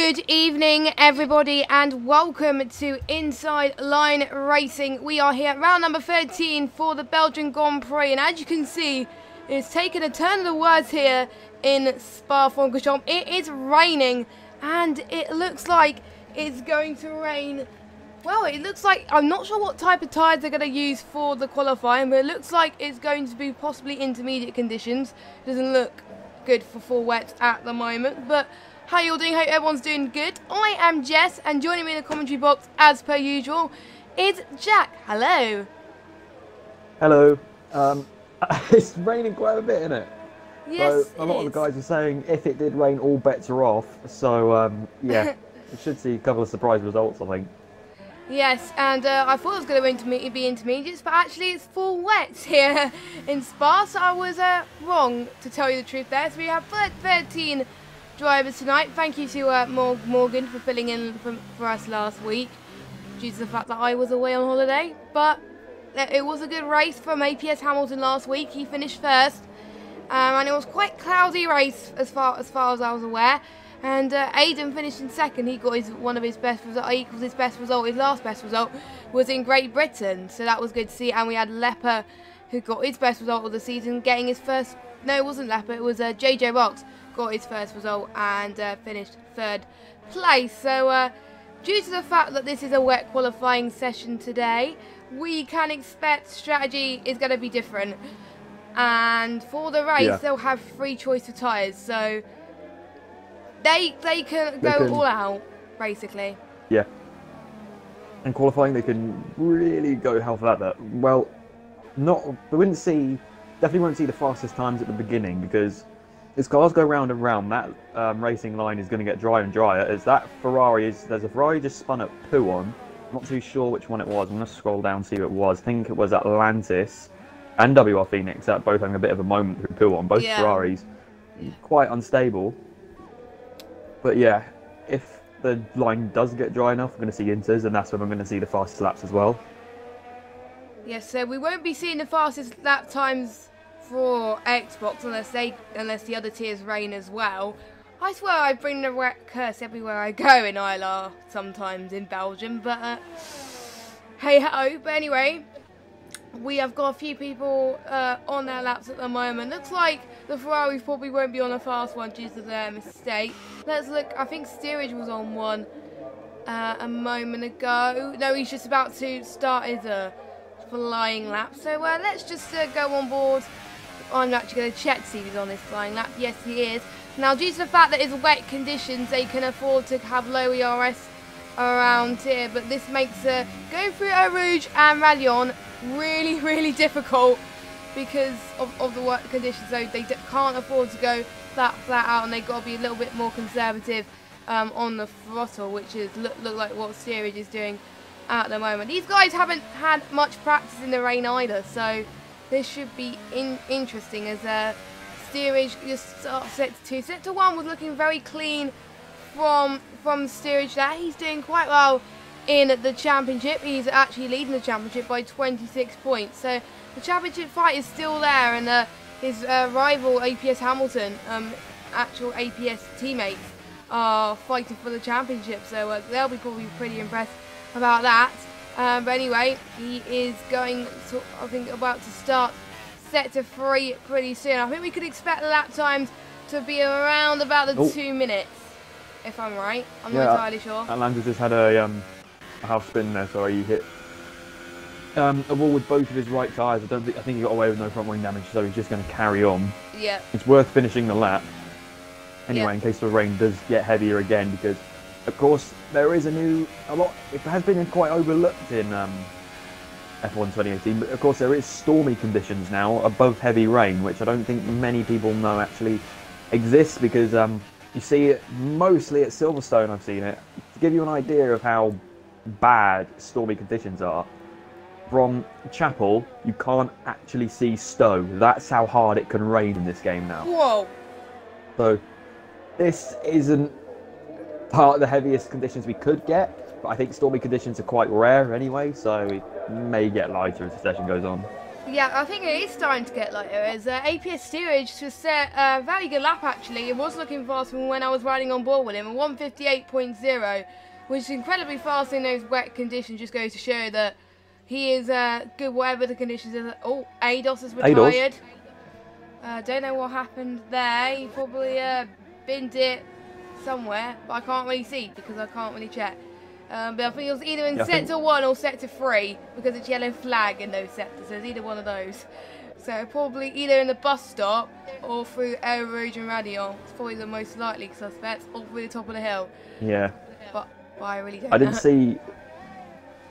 Good evening, everybody, and welcome to Inside Line Racing. We are here at round number 13 for the Belgian Grand Prix, and as you can see, it's taken a turn of the words here in Spa-Francorchamps. It is raining, and it looks like it's going to rain. Well, it looks like, I'm not sure what type of tyres they're going to use for the qualifying, but it looks like it's going to be possibly intermediate conditions. Doesn't look good for full wet at the moment, but how you all doing? Hope everyone's doing good. I am Jess, and joining me in the commentary box, as per usual, is Jack. Hello. Hello. It's raining quite a bit, isn't it? Yes, so a lot of the guys are saying if it did rain, all bets are off. So, yeah, we should see a couple of surprise results, I think. Yes, and I thought it was going to be intermediates, but actually it's full wet here in Spa, so I was wrong, to tell you the truth there. So we have 13 drivers tonight. Thank you to Morgan for filling in for us last week due to the fact that I was away on holiday, but it was a good race from APS Hamilton last week. He finished first, and it was quite cloudy race as far as I was aware, and Aidan finished in second. He got his last best result was in Great Britain, so that was good to see. And we had Lepper, who got his best result of the season, getting his first, no, it wasn't Lepper, it was JJ Rocks, got his first result and finished third place. So due to the fact that this is a wet qualifying session today, we can expect strategy is going to be different, and for the race they'll have free choice of tyres, so they can go all out basically. Yeah, and qualifying they can really go hell for that. Well, definitely won't see the fastest times at the beginning, because as cars go round and round, that racing line is going to get drier and drier. As that there's a Ferrari just spun at Pouon. Not too sure which one it was. I'm going to scroll down and see who it was. I think it was Atlantis and WR Phoenix, both having a bit of a moment through Pouon. Both Ferraris, quite unstable. But yeah, if the line does get dry enough, we're going to see Inters, and that's when I'm going to see the fastest laps as well. Yes, so we won't be seeing the fastest lap times for Xbox unless the other tiers rain as well. I swear I bring the curse everywhere I go in ILR sometimes in Belgium, but hey ho. But anyway, we have got a few people on their laps at the moment. Looks like the Ferraris probably won't be on a fast one due to their mistake. Let's look. I think Steerage was on one a moment ago. No, he's just about to start his flying lap. So let's just go on board. I'm actually going to check to see if he's on this flying lap. Yes, he is. Now, due to the fact that it's wet conditions, they can afford to have low ERS around here, but this makes going through Eau Rouge and Radion really, really difficult because of the wet conditions. So they can't afford to go that flat out, and they've got to be a little bit more conservative on the throttle, which is look like what Steerage is doing at the moment. These guys haven't had much practice in the rain either, so this should be interesting as Steerage just starts Sector 2. Sector 1 was looking very clean from Steerage there. He's doing quite well in the championship. He's actually leading the championship by 26 points. So the championship fight is still there, and his rival APS Hamilton, actual APS teammates, are fighting for the championship. So they'll be probably pretty impressed about that. But anyway, he is going to, I think, about to start Sector 3 pretty soon. I think we could expect the lap times to be around about the 2 minutes, if I'm right. I'm not entirely sure. Atlantis just had a half spin there, so he hit a wall with both of his right tyres. I think he got away with no front wing damage, so he's just going to carry on. Yeah. It's worth finishing the lap anyway, in case the rain does get heavier again, because of course there is it has been quite overlooked in F1 2018, but of course there is stormy conditions now above heavy rain, which I don't think many people know actually exists, because you see it mostly at Silverstone. I've seen it. To give you an idea of how bad stormy conditions are, from Chapel you can't actually see Stowe. That's how hard it can rain in this game now. Whoa. So this isn't part of the heaviest conditions we could get, but I think stormy conditions are quite rare anyway, so it may get lighter as the session goes on. Yeah, I think it is starting to get lighter as APS steerage just set a very good lap actually. It was looking fast from when I was riding on board with him, 158.0, which is incredibly fast in those wet conditions. Just goes to show that he is good whatever the conditions are. Oh, ADOS has retired. Don't know what happened there. He probably binned it somewhere, but I can't really see because I can't really check. But I think it was either in sector 1 or sector 3 because it's yellow flag in those sectors. So it's either one of those. So probably either in the bus stop or through Aerogen Radion. It's probably the most likely suspects, or through the top of the hill. Yeah. But I really don't know. I didn't see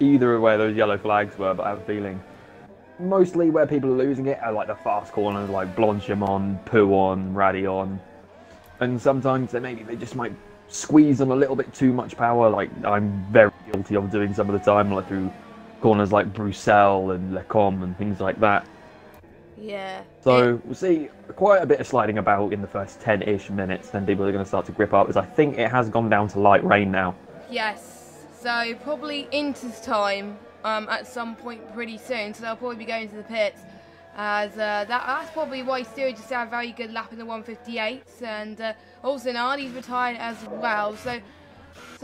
either of where those yellow flags were, but I have a feeling mostly where people are losing it are like the fast corners like Blanchimont, Pouon, Radion. And sometimes they just might squeeze on a little bit too much power. Like I'm very guilty of doing some of the time, like through corners like Bruxelles and Lecombe and things like that. Yeah. So we'll see quite a bit of sliding about in the first 10-ish minutes, then people are going to start to grip up, as I think it has gone down to light rain now. Yes. So probably Inter's time at some point pretty soon. So they'll probably be going to the pits. As that's probably why Steerage just had a very good lap in the 158s, and also Nardi's retired as well. So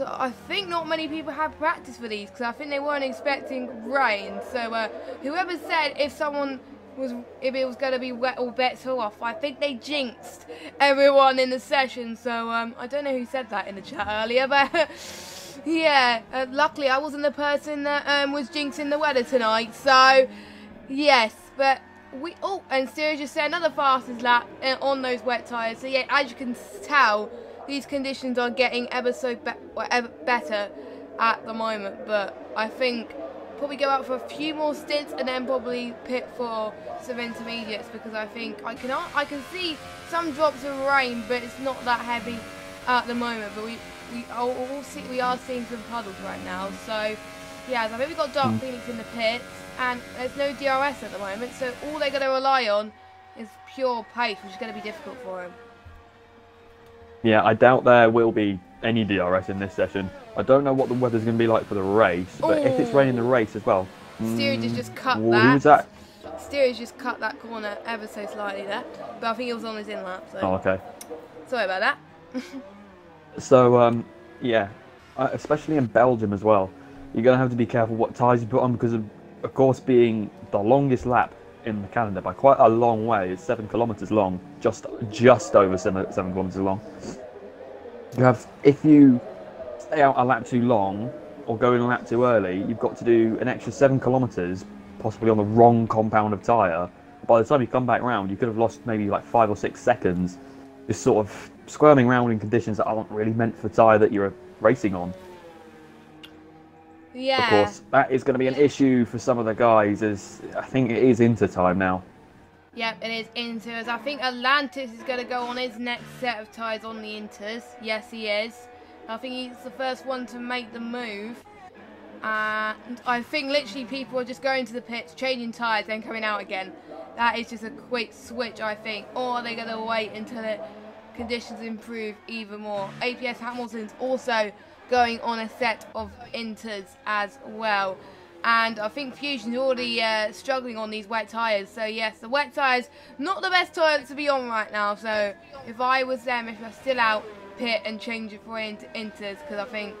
I think not many people have practice for these because I think they weren't expecting rain. So whoever said if it was going to be wet or bets are off, I think they jinxed everyone in the session. So I don't know who said that in the chat earlier, but yeah, luckily I wasn't the person that was jinxing the weather tonight. So yes, but. And Steerage just set another fastest lap on those wet tyres. So yeah, as you can tell, these conditions are getting ever better at the moment. But I think probably go out for a few more stints and then probably pit for some intermediates, because I think I can see some drops of rain, but it's not that heavy at the moment. But we are seeing some puddles right now. So yeah, so I think we've got Dark Phoenix in the pits. And there's no DRS at the moment, so all they're going to rely on is pure pace, which is going to be difficult for him. Yeah, I doubt there will be any DRS in this session. I don't know what the weather's going to be like for the race, but if it's raining the race as well... Steerage has just cut that. Who's that? Steerage just cut that corner ever so slightly there, but I think it was on his in-lap, so... Oh, okay. Sorry about that. So, yeah, especially in Belgium as well, you're going to have to be careful what tyres you put on, because of course, being the longest lap in the calendar by quite a long way, it's 7 kilometers long, just over 7 kilometers long. You have, if you stay out a lap too long or go in a lap too early, you've got to do an extra 7 kilometers, possibly on the wrong compound of tyre. By the time you come back round, you could have lost maybe like 5 or 6 seconds, just sort of squirming around in conditions that aren't really meant for the tyre that you're racing on. Yeah. Of course, that is going to be an issue for some of the guys, as I think it is Inter time now. Yep, it is Inter, as I think Atlantis is going to go on his next set of tyres on the Inters. Yes, he is. I think he's the first one to make the move. And I think literally people are just going to the pits, changing tyres, then coming out again. That is just a quick switch, I think. Or are they going to wait until the conditions improve even more? APS Hamilton's also going on a set of Inters as well, and I think Fusion's already struggling on these wet tyres. So yes, the wet tyres not the best tyre to be on right now. So if I was them, if they're still out, pit and change it for Inters, because I think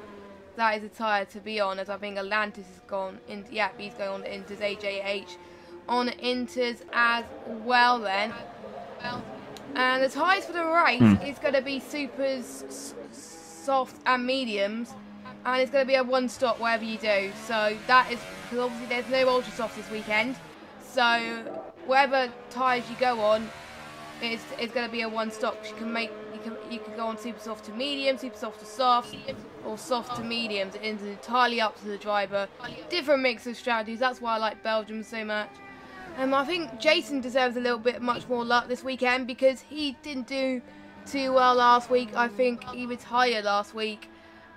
that is a tyre to be on. As I think Atlantis has gone in, yeah, he's going on the Inters, AJH on Inters as well then. And the tyres for the race is going to be supers, soft and mediums, and it's going to be a one stop wherever you do. So that is because obviously there's no ultra soft this weekend, so whatever tyres you go on, it's going to be a one stop. You can go on super soft to medium, super soft to soft, or soft to mediums. It is entirely up to the driver. Different mix of strategies. That's why I like Belgium so much. I think Jason deserves a little bit much more luck this weekend, because he didn't do too well last week. I think he retired last week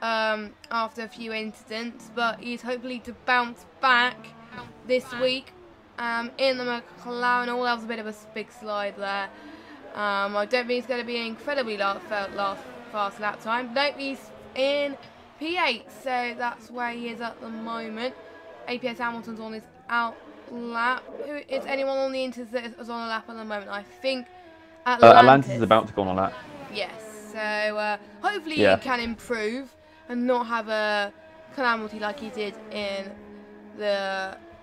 after a few incidents, but he's hopefully to bounce back this week in the McLaren. Oh, that was a bit of a big slide there. I don't think it's going to be an incredibly fast lap time. Nope, he's in P8, so that's where he is at the moment. APS Hamilton's on his lap. Who is anyone on the Inters that is on a lap at the moment? I think Atlantis is about to go on a lap. Yes, so hopefully Yeah. he can improve and not have a calamity like he did in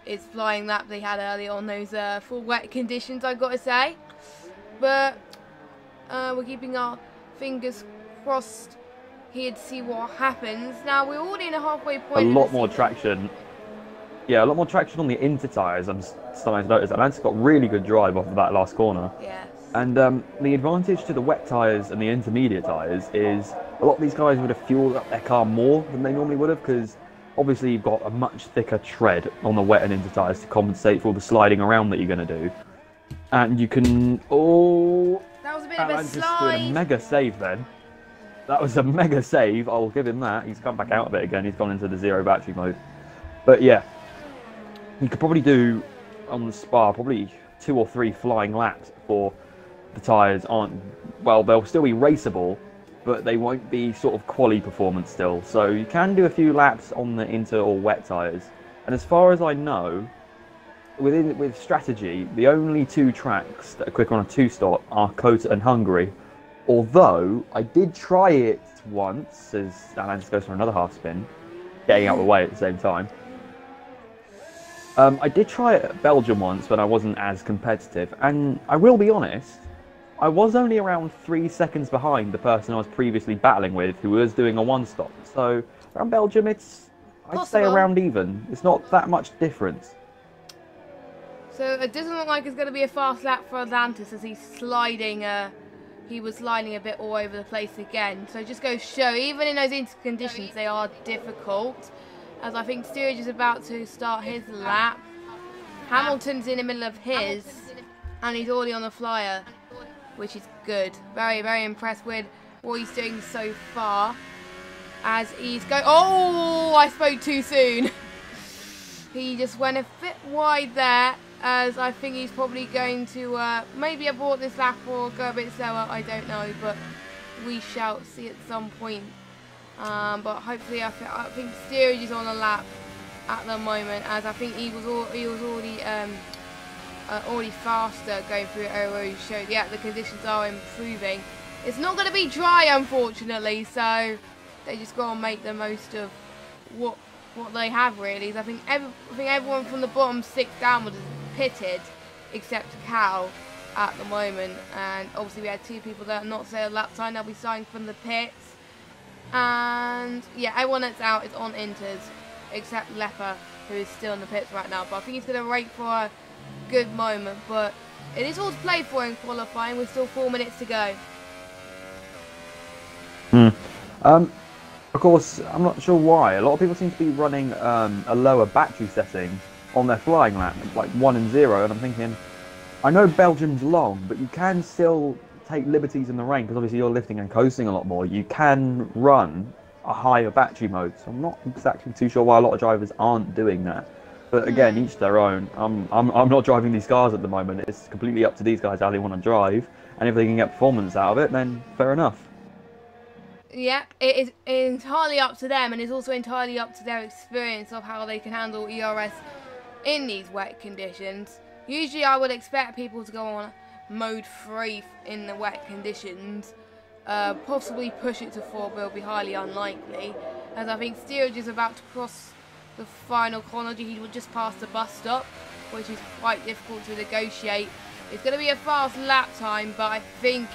his flying lap they had earlier on those full wet conditions, I've got to say. But we're keeping our fingers crossed here to see what happens. Now we're already in a halfway point. A lot more traction. Yeah, a lot more traction on the Inter tyres. I'm starting to notice Atlantis got really good drive off of that last corner. Yes. And the advantage to the wet tyres and the intermediate tyres is a lot of these guys would have fueled up their car more than they normally would have, because obviously you've got a much thicker tread on the wet and Inter tyres to compensate for all the sliding around that you're going to do. And you can... Oh, that was a bit Atlantis of a slide. doing a mega save then. That was a mega save. I'll give him that. He's come back out of it again. He's gone into the zero battery mode. But yeah, you could probably do on the Spa probably 2 or 3 flying laps before the tyres aren't, well, they'll still be raceable, but they won't be sort of quali performance still. So you can do a few laps on the Inter or wet tyres. And as far as I know, with strategy, the only 2 tracks that are quick on a 2-stop are Kota and Hungary. Although I did try it once, as Atlantis goes for another half spin, getting out of the way at the same time. I did try it at Belgium once when I wasn't as competitive, and I will be honest, I was only around 3 seconds behind the person I was previously battling with, who was doing a 1-stop. So around Belgium, I'd say around even. It's not that much difference. So it doesn't look like it's going to be a fast lap for Atlantis, as he's sliding. He was sliding a bit all over the place again. So it just goes to show, even in those Inter conditions, they are difficult. As I think Steerage is about to start his lap. Hamilton's in the middle of his, and he's already on the flyer, which is good. Very, very impressed with what he's doing so far. As he's going... Oh, I spoke too soon. He just went a bit wide there, as I think he's probably going to maybe abort this lap or go a bit slower. I don't know, but we shall see at some point. But hopefully, I think Steerage is on a lap at the moment, as I think he was already faster going through Euro. Showed the conditions are improving. It's not going to be dry, unfortunately, so they just got to make the most of what they have, really. I think everyone from the bottom 6 downwards is pitted, except Cal at the moment. And obviously we had 2 people that are not say a lap time. They'll be starting from the pits. And yeah, everyone that's out is on Inters, except Leper, who is still in the pits right now. But I think he's going to rake for a good moment. But it is all to play for in qualifying. We're still 4 minutes to go. Of course, I'm not sure why. A lot of people seem to be running a lower battery setting on their flying lap, like 1 and 0. And I'm thinking, I know Belgium's long, but you can still take liberties in the rain, because obviously you're lifting and coasting a lot more. You can run a higher battery mode. So I'm not exactly too sure why a lot of drivers aren't doing that. But again, each their own. I'm not driving these cars at the moment. It's completely up to these guys how they want to drive. And if they can get performance out of it, then fair enough. Yeah, it is entirely up to them, and it's also entirely up to their experience of how they can handle ERS in these wet conditions. Usually I would expect people to go on mode 3 in the wet conditions, possibly push it to 4, but it'll be highly unlikely, as I think Steerage is about to cross the final corner. He will just pass the bus stop, which is quite difficult to negotiate. It's going to be a fast lap time, but I think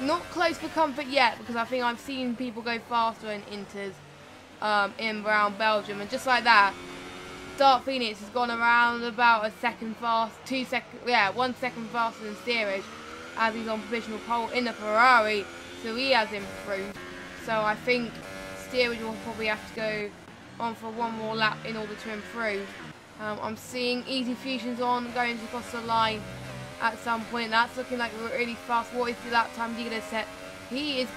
not close for comfort yet, because I think I've seen people go faster in Inters in around Belgium, and just like that, Dark Phoenix has gone around about a second fast, 1 second faster than Steerage, as he's on provisional pole in the Ferrari, so he has improved. So I think Steerage will probably have to go on for 1 more lap in order to improve. I'm seeing Easy Fusions on, going across the line at some point. That's looking like really fast. What is the lap time he going to set? He is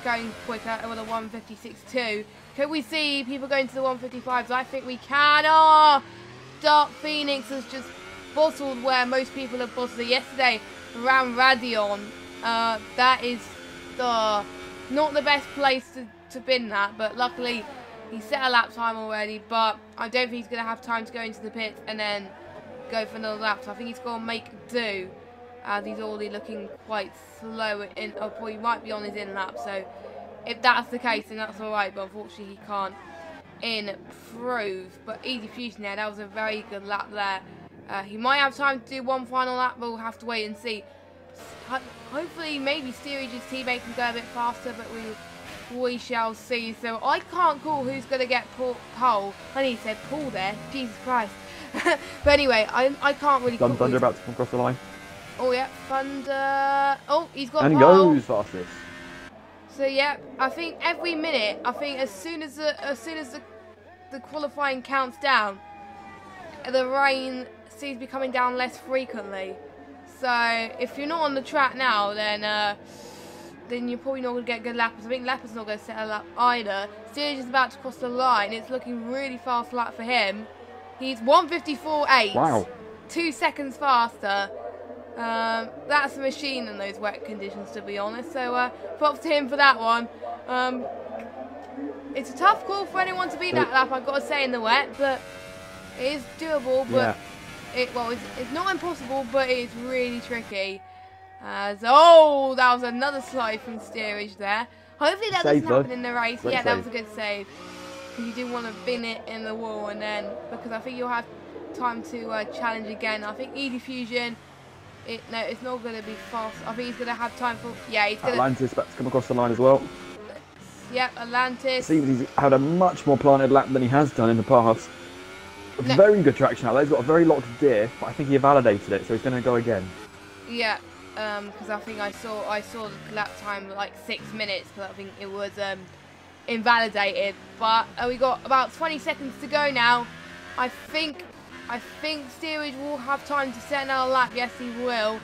going quicker with a 156.2. Could we see people going to the 155s? I think we can. Oh, Dark Phoenix has just bottled where most people have bottled it yesterday around Radion. That is not the best place to bin that, but luckily he set a lap time already. But I don't think he's going to have time to go into the pits and then go for another lap. So I think he's going to make do, as he's already looking quite slow in, or he might be on his in lap. So if that's the case, then that's alright, but unfortunately he can't improve. But Easy Fusion there, that was a very good lap there. He might have time to do one final lap, but we'll have to wait and see. Hopefully, maybe Steerage's teammate can go a bit faster, but we shall see. So I can't call who's going to get pole. I need to say Paul there. Jesus Christ. But anyway, I can't really call. Thunder about to come across the line. Oh yeah, Thunder. Oh, he's got and pole. Goes fastest. So yeah, I think every minute, I think as soon as the qualifying counts down, the rain seems to be coming down less frequently. So if you're not on the track now, then you're probably not going to get good lappers. I think Lapper's not going to set a lap either. Steerage is about to cross the line. It's looking really fast lap for him. He's 1:54.8. Wow. 2 seconds faster. That's a machine in those wet conditions, to be honest. So props to him for that one. It's a tough call for anyone to beat that lap, I've got to say, in the wet, but it is doable. But it's not impossible, but it's really tricky. Oh, that was another slide from Steerage there. Hopefully that doesn't happen in the race. Yeah, that was a good save. Because you didn't want to bin it in the wall, and then because I think you'll have time to challenge again. I think Easy Fusion. No, it's not going to be fast. I think he's going to have time for. Yeah, he's going to. Atlantis about to come across the line as well. Yep, Atlantis. Seems he's had a much more planted lap than he has done in the past. Very good traction out there. He's got a very locked diff, but I think he validated it, so he's going to go again. Yeah, because I think I saw the lap time like 6 minutes, because I think it was invalidated. But we got about 20 seconds to go now. I think Steerage will have time to set another lap. Yes, he will.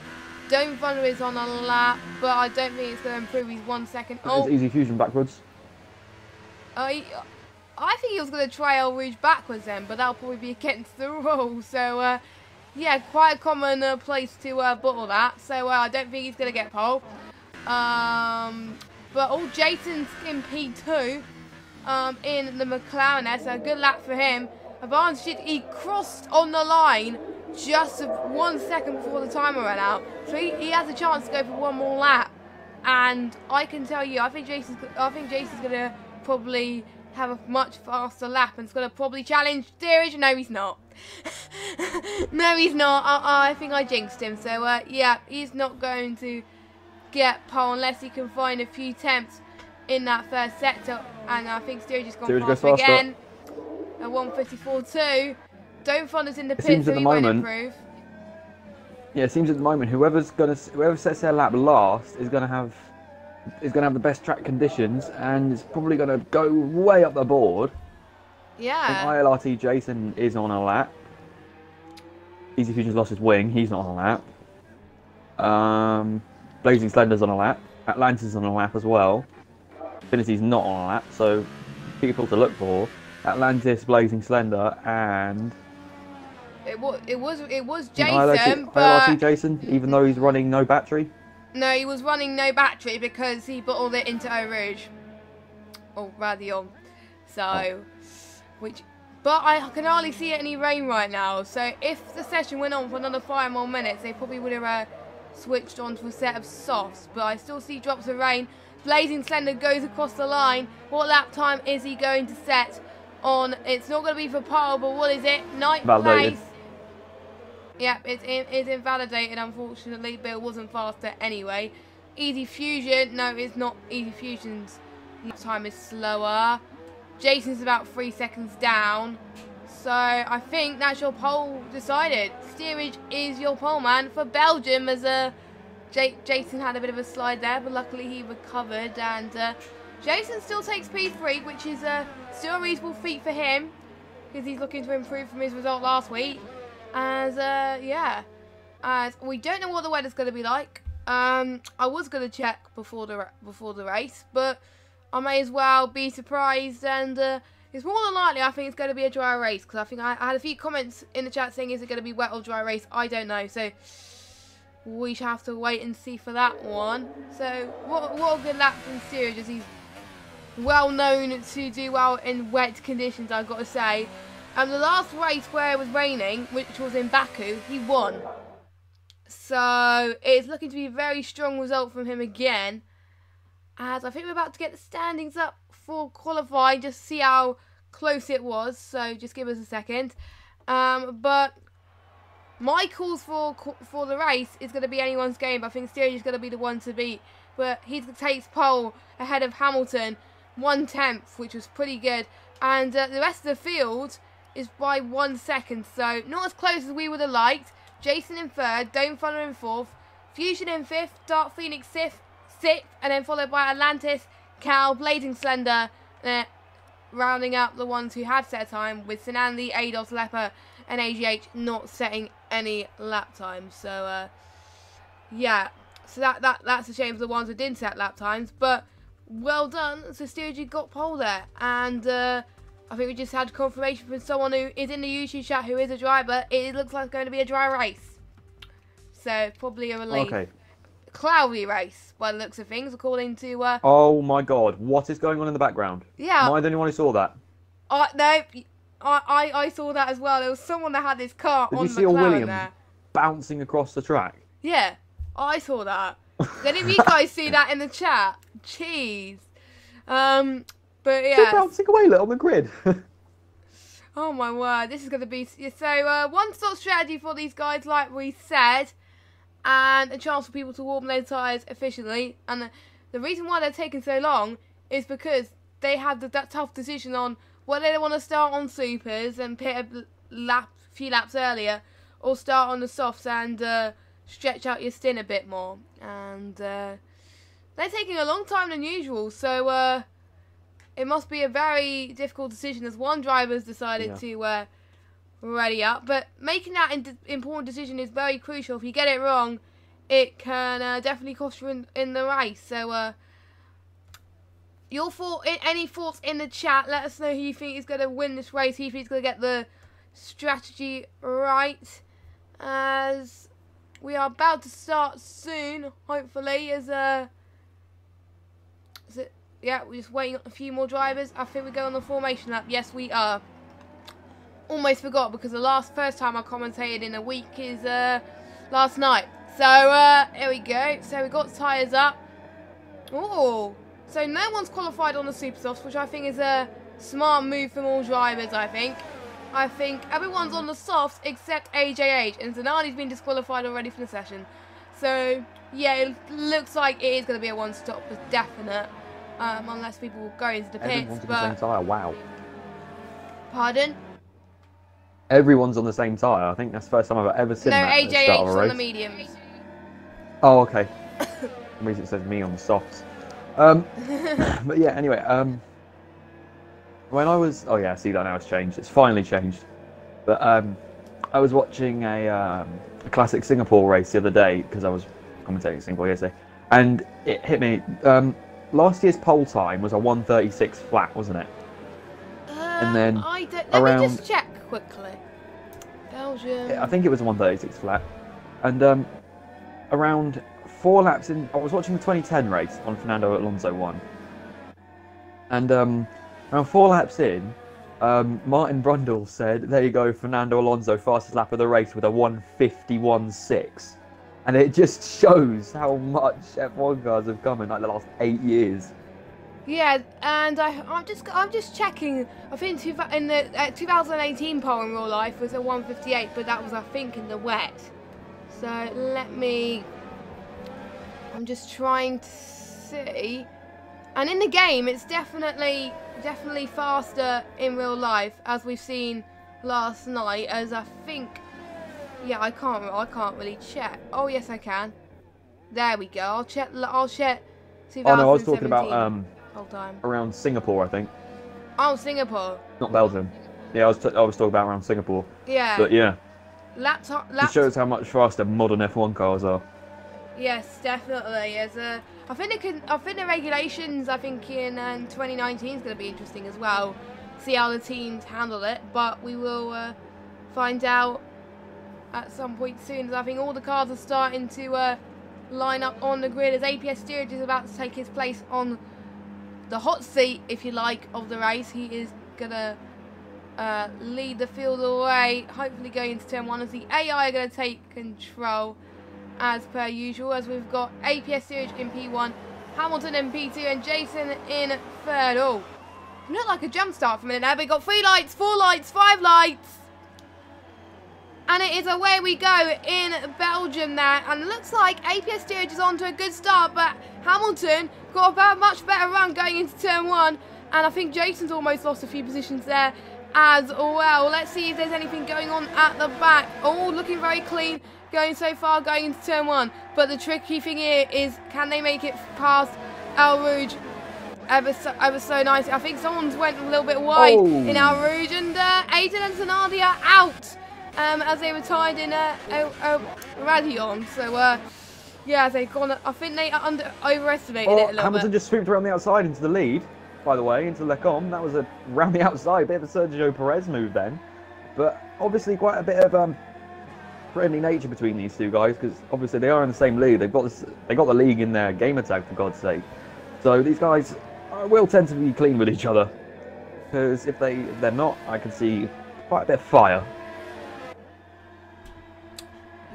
Don't Thunder is on a lap, but I don't think it's going to improve. He's 1 second. Oh, Easy Fusion backwards. I think he was going to try El Rouge backwards then, but that'll probably be against the rules. So, yeah, quite a common place to bottle that. So, I don't think he's going to get pole. But Jason's in P2 in the McLaren there, so a good lap for him. Advantage, he crossed on the line just 1 second before the timer ran out. So he has a chance to go for one more lap. And I can tell you, I think Jason's going to probably have a much faster lap and it's going to probably challenge Steerage. No, he's not. No, he's not. I think I jinxed him. So, yeah, he's not going to get pole unless he can find a few temps in that first sector. And I think Steerage has gone faster again. At 1:54.2. Don't Thunder's in the pit, so he won't improve. Yeah, it seems at the moment whoever sets their lap last is going to have the best track conditions, and it's probably going to go way up the board. Yeah. ILRT Jason is on a lap. Easy Fusion's lost his wing. He's not on a lap. Blazing Slender's on a lap. Atlantis is on a lap as well. Infinity's not on a lap, so people to look for. Atlantis, Blazing Slender, and it was Jason, but ILRT Jason, even though he's running no battery. No, he was running no battery because he bottled it into Eau Rouge, or Radion. So, but I can hardly see any rain right now. So if the session went on for another 5 more minutes, they probably would have switched on to a set of softs. But I still see drops of rain. Blazing Slender goes across the line. What lap time is he going to set on? It's not going to be for pole, but what is it? Ninth place. Yep, it's invalidated, unfortunately, but it wasn't faster anyway. Easy Fusion, no, it's not. Easy Fusion's time is slower. Jason's about 3 seconds down. So I think that's your pole decided. Steerage is your pole man for Belgium, as Jason had a bit of a slide there, but luckily he recovered. And Jason still takes P3, which is still a reasonable feat for him, because he's looking to improve from his result last week. As we don't know what the weather's going to be like. I was going to check before the race, but I may as well be surprised. And it's more than likely I think it's going to be a dry race, because I think I had a few comments in the chat saying, is it going to be wet or dry race? I don't know, so we shall have to wait and see for that one. So what a good lap from Steerage, as he's well known to do well in wet conditions, I've got to say. And the last race where it was raining, which was in Baku, he won. So it's looking to be a very strong result from him again. As I think we're about to get the standings up for qualifying, just to see how close it was. So just give us a second. But my calls for the race is going to be anyone's game. I think Sturridge is going to be the one to beat. But he takes pole ahead of Hamilton, 1/10, which was pretty good. And the rest of the field is by 1 second. So not as close as we would have liked. Jason in third, Dome Thunder in fourth, Fusion in fifth, Dark Phoenix sixth, and then followed by Atlantis, Cal, Blazing Slender, rounding up the ones who have set a time, with Sinanli, Ados, Leper, and AGH not setting any lap times. So, yeah, so that's a shame for the ones who didn't set lap times, but well done. So Sturridge got pole there, and I think we just had confirmation from someone who is in the YouTube chat who is a driver. It looks like it's going to be a dry race, so probably a relief. Okay. Cloudy race by the looks of things, according to Oh my god, what is going on in the background? Yeah. Am I the only one who saw that? No, I saw that as well. There was someone that had this car Did on you see McLaren Williams there. bouncing across the track? Yeah, I saw that. Did any of you guys see that in the chat? Jeez. But yeah. They're bouncing away on the grid. Oh my word, this is going to be... So, one-stop strategy for these guys, like we said, and a chance for people to warm their tyres efficiently. And the reason why they're taking so long is because they had that tough decision on whether they want to start on supers and pit a few laps earlier, or start on the softs and stretch out your stint a bit more. And they're taking a long time than usual, so it must be a very difficult decision, as one driver's decided to ready up. But making that important decision is very crucial. If you get it wrong, it can definitely cost you in the race. So any thoughts in the chat? Let us know who you think is going to win this race, who you think is going to get the strategy right, as we are about to start soon, hopefully. Yeah, we're just waiting on a few more drivers. I think we go on the formation lap. Yes, we are. Almost forgot, because the first time I commentated in a week is last night. So here we go. So we got tyres up. Oh, so no one's qualified on the super softs, which I think is a smart move from all drivers. I think everyone's on the softs except AJH, and Zanardi's been disqualified already from the session. So yeah, it looks like it is going to be a one-stop, for definite. Unless people go into the pits. Everyone's on the same tyre, wow. Pardon? Everyone's on the same tyre. I think that's the first time I've ever seen that at the start of a AJH's race. on the mediums. Oh, okay. For some reason it says me on the softs. But yeah, anyway, when I was... Oh yeah, I see that now it's changed. It's finally changed. But I was watching a classic Singapore race the other day, because I was commentating Singapore yesterday, and it hit me. Last year's pole time was a 1:36 flat, wasn't it? And then let me just check quickly. Belgium. I think it was a 1:36 flat. And around 4 laps in, I was watching the 2010 race on Fernando Alonso 1. And around 4 laps in, Martin Brundle said, "There you go, Fernando Alonso, fastest lap of the race with a 1:51.6." And it just shows how much F1 cars have come in like the last 8 years. Yeah, and I'm just checking. I think in the 2018 pole in real life was a 1:58, but that was, I think, in the wet. So I'm just trying to see. And in the game, it's definitely faster in real life, as we've seen last night. As I think. Yeah, I can't really check. Oh yes, I can. There we go. I'll check. 2017. Oh no, I was talking about Hold on. around Singapore, I think. Oh, Singapore. Not Belgium. Yeah, I was talking about around Singapore. Yeah. But yeah. It shows how much faster modern F1 cars are. Yes, definitely. I think the regulations, I think in 2019 is going to be interesting as well. See how the teams handle it, but we will find out at some point soon, as I think all the cars are starting to line up on the grid, as APS Sturridge is about to take his place on the hot seat, if you like, of the race. He is gonna lead the field away, hopefully going into turn 1 as the AI are going to take control as per usual, as we've got APS Series in P1, Hamilton in P2 and Jason in 3rd. Oh, looked like a jump start for a minute there, but we got 3 lights, 4 lights, 5 lights. And it is away we go in Belgium there. And it looks like APS Steerage is on to a good start, but Hamilton got a much better run going into turn 1. And I think Jason's almost lost a few positions there as well. Let's see if there's anything going on at the back. Oh, looking very clean going so far going into turn 1. But the tricky thing here is, can they make it past El Rouge ever so nicely? I think someone's went a little bit wide in El Rouge, and Aiden and Zanardi are out. As they were tied in Radion. So, yeah, they've gone. I think they overestimated it a little Hamilton just swooped around the outside into the lead, by the way, into Lecom. That was a round the outside, bit of a Sergio Perez move then. But obviously quite a bit of friendly nature between these two guys, because obviously they are in the same league. They got the league in their gamer tag, for God's sake. So these guys will tend to be clean with each other, because if they're not, I can see quite a bit of fire.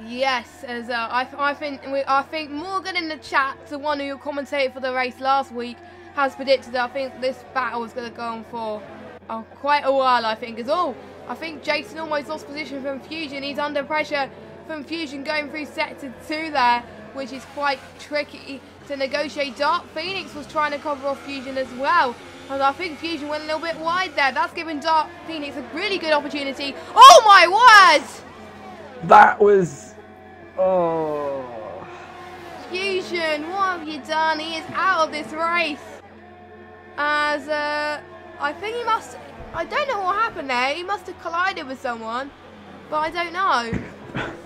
Yes, as I think Morgan in the chat, the one who commentated for the race last week, has predicted that I think this battle is going to go on for quite a while. I think I think Jason almost lost position from Fusion. He's under pressure from Fusion going through sector 2 there, which is quite tricky to negotiate. Dark Phoenix was trying to cover off Fusion as well, and I think Fusion went a little bit wide there. That's giving Dark Phoenix a really good opportunity. Oh my word! That was... Oh. Fusion, what have you done? He is out of this race. As I think he must... I don't know what happened there. He must have collided with someone, but I don't know.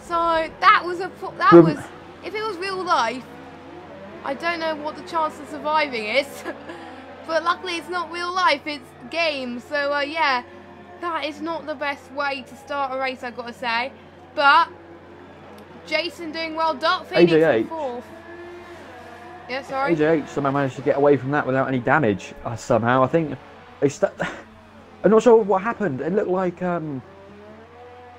So that was if it was real life, I don't know what the chance of surviving is. But luckily it's not real life, it's game. So yeah, that is not the best way to start a race, I've got to say. But Jason doing well. Dark Phoenix in 4th. Yeah, sorry. AJH somehow managed to get away from that without any damage. Somehow, I think they I'm not sure what happened. It looked like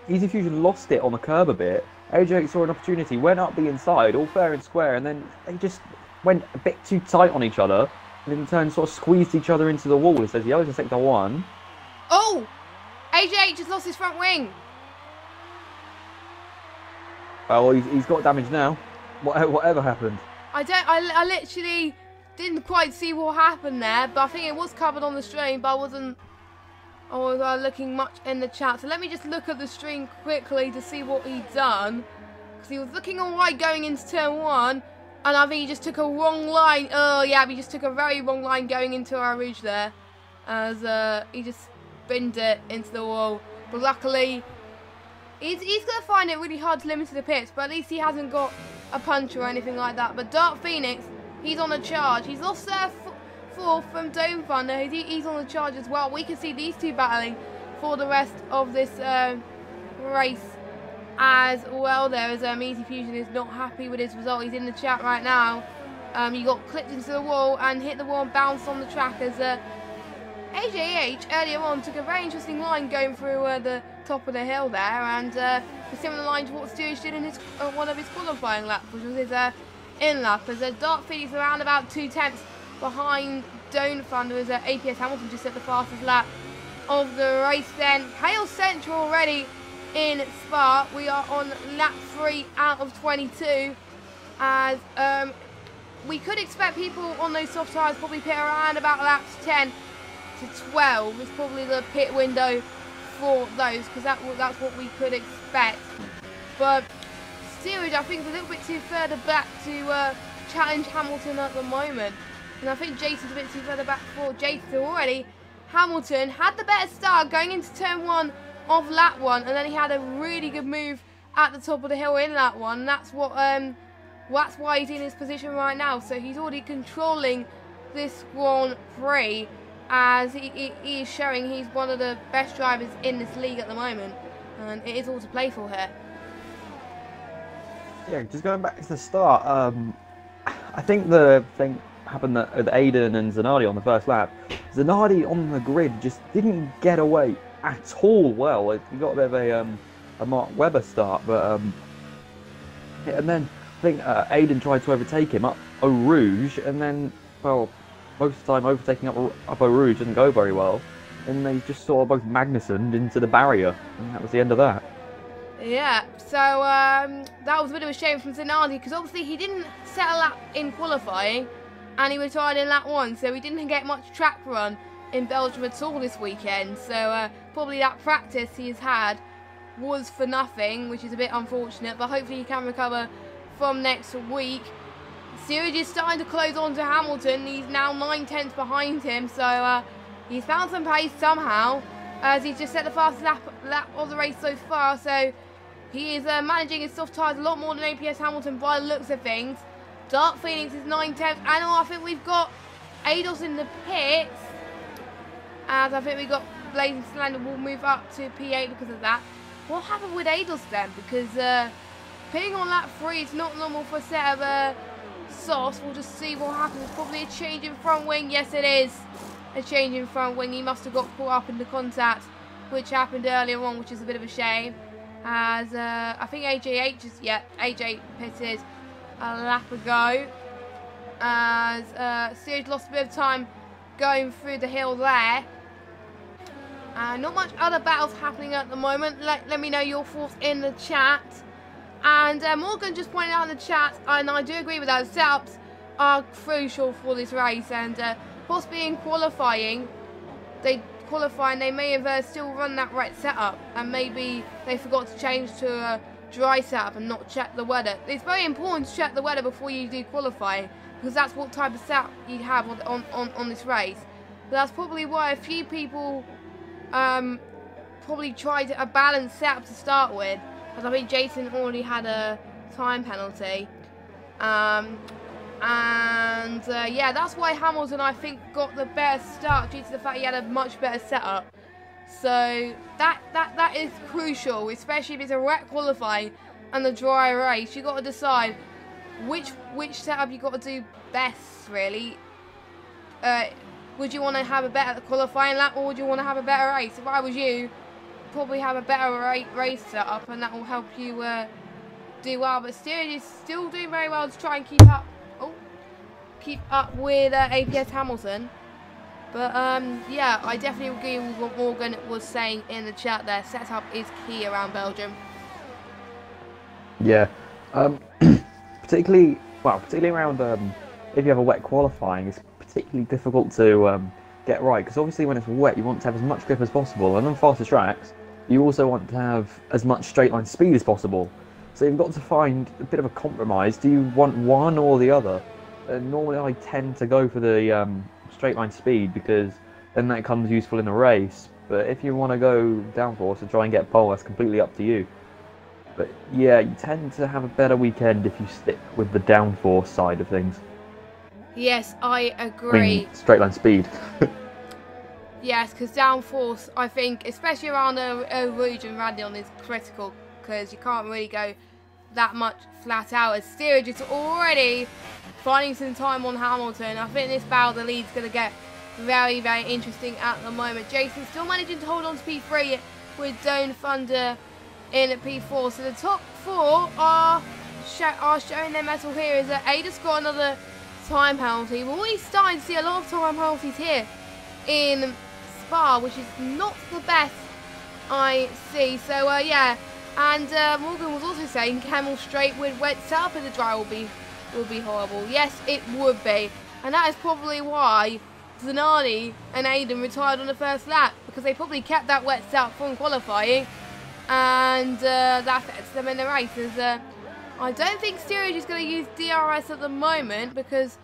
Easy Fusion lost it on the curb a bit. AJH saw an opportunity, went up the inside, all fair and square, and then they just went a bit too tight on each other, and in turn sort of squeezed each other into the wall. It says yellow to sector 1. Oh! AJH has lost his front wing. Oh, well, he's got damage now. Whatever happened? I literally didn't quite see what happened there, but I think it was covered on the stream, but I was looking much in the chat. So let me just look at the stream quickly to see what he'd done, because he was looking alright going into turn 1, and I think he just took a wrong line. Oh yeah, he just took a very wrong line going into our ridge there, as he just spinned it into the wall. But luckily, he's going to find it really hard to limit to the pits, but at least he hasn't got a punch or anything like that. But Dark Phoenix, he's on a charge. He's lost their 4th from Dome Thunder. He's on the charge as well. We can see these two battling for the rest of this race as well. There is Easy Fusion is not happy with his result. He's in the chat right now. He got clipped into the wall and hit the wall and bounced on the track as AJH earlier on took a very interesting line going through the top of the hill there, and a similar line to what Steerage did in his one of his qualifying laps, which was his in lap, as Dark Phoenix around about 2/10 behind Dome Thunder, as APS Hamilton just set the fastest lap of the race. Then Chaos Central already in Spa. We are on lap 3 out of 22, as we could expect people on those soft tyres probably pit around about laps 10 to 12 is probably the pit window for those, because that's what we could expect. But Steerage, I think, is a little bit too further back to challenge Hamilton at the moment, and I think Jason's a bit too further back for Jason already. Hamilton had the better start going into turn 1 of lap 1, and then he had a really good move at the top of the hill in lap 1. And that's why he's in his position right now. So he's already controlling this Grand Prix, as he is showing he's one of the best drivers in this league at the moment, and it is all to play for here. Yeah, just going back to the start, I think the thing happened with Aiden and Zanardi on the first lap. Zanardi on the grid just didn't get away at all well. He got a bit of a Mark Webber start, but and then I think Aiden tried to overtake him up Eau Rouge, and then, well, most of the time overtaking up Eau Rouge doesn't go very well, and they just saw both Magnussened into the barrier, and that was the end of that. Yeah, so that was a bit of a shame from Zanardi, because obviously he didn't set a lap in qualifying, and he retired in lap 1, so he didn't get much track run in Belgium at all this weekend. So probably that practice he's had was for nothing, which is a bit unfortunate, but hopefully he can recover from next week. Sturridge is starting to close on to Hamilton. He's now 9/10 behind him, so he's found some pace somehow, as he's just set the fastest lap of the race so far. So he is managing his soft tyres a lot more than APS Hamilton by the looks of things. Dark Phoenix is 9/10, and I think we've got Ados in the pits, as I think we've got Blazing Slander will move up to P8 because of that. What happened with Ados then? Because pitting on lap 3 is not normal for a set of softs. We'll just see what happens. Probably a change in front wing. Yes, it is a change in front wing. He must have got caught up in the contact, which happened earlier on, which is a bit of a shame. As I think AJ pitted a lap ago. As Sturridge lost a bit of time going through the hill there. Not much other battles happening at the moment. Let me know your thoughts in the chat. And Morgan just pointed out in the chat, and I do agree with that, setups are crucial for this race. And possibly in qualifying, they may have still run that right setup, and maybe they forgot to change to a dry setup and not check the weather. It's very important to check the weather before you do qualifying, because that's what type of setup you have on this race. But that's probably why a few people probably tried a balanced setup to start with, as I think Jason already had a time penalty. Yeah, that's why Hamilton, I think, got the better start due to the fact he had a much better setup. So that is crucial, especially if it's a wet qualifying and a dry race. You got to decide which setup you got to do best, really. Would you want to have a better qualifying lap, or would you want to have a better race? If I was you, probably have a better race setup, and that will help you do well. But Sturridge is still doing very well to try and keep up with APS Hamilton. But yeah, I definitely agree with what Morgan was saying in the chat there. Setup is key around Belgium. Yeah, particularly around if you have a wet qualifying, it's particularly difficult to get right, because obviously when it's wet you want to have as much grip as possible, and on faster tracks you also want to have as much straight line speed as possible. So you've got to find a bit of a compromise. Do you want one or the other? Normally I tend to go for the straight line speed, because then that comes useful in the race. But if you want to go downforce and try and get pole, that's completely up to you. But yeah, you tend to have a better weekend if you stick with the downforce side of things. Yes, I agree. I mean, straight line speed. Yes, because downforce, I think, especially around Eau Rouge and Radion, is critical, because you can't really go that much flat out. As Sturridge is already finding some time on Hamilton. I think this battle of the lead is going to get very, very interesting at the moment. Jason still managing to hold on to P3 with Zone Thunder in at P4. So the top four are showing their mettle here. Is that Ada's got another time penalty. We're already starting to see a lot of time penalties here in Spa, which is not the best I see. So yeah, and Morgan was also saying Camel Straight with wet setup in the dry will be horrible. Yes, it would be, and that is probably why Zanardi and Aiden retired on the first lap, because they probably kept that wet setup from qualifying, and that affects them in the races. I don't think Sturridge is going to use DRS at the moment, because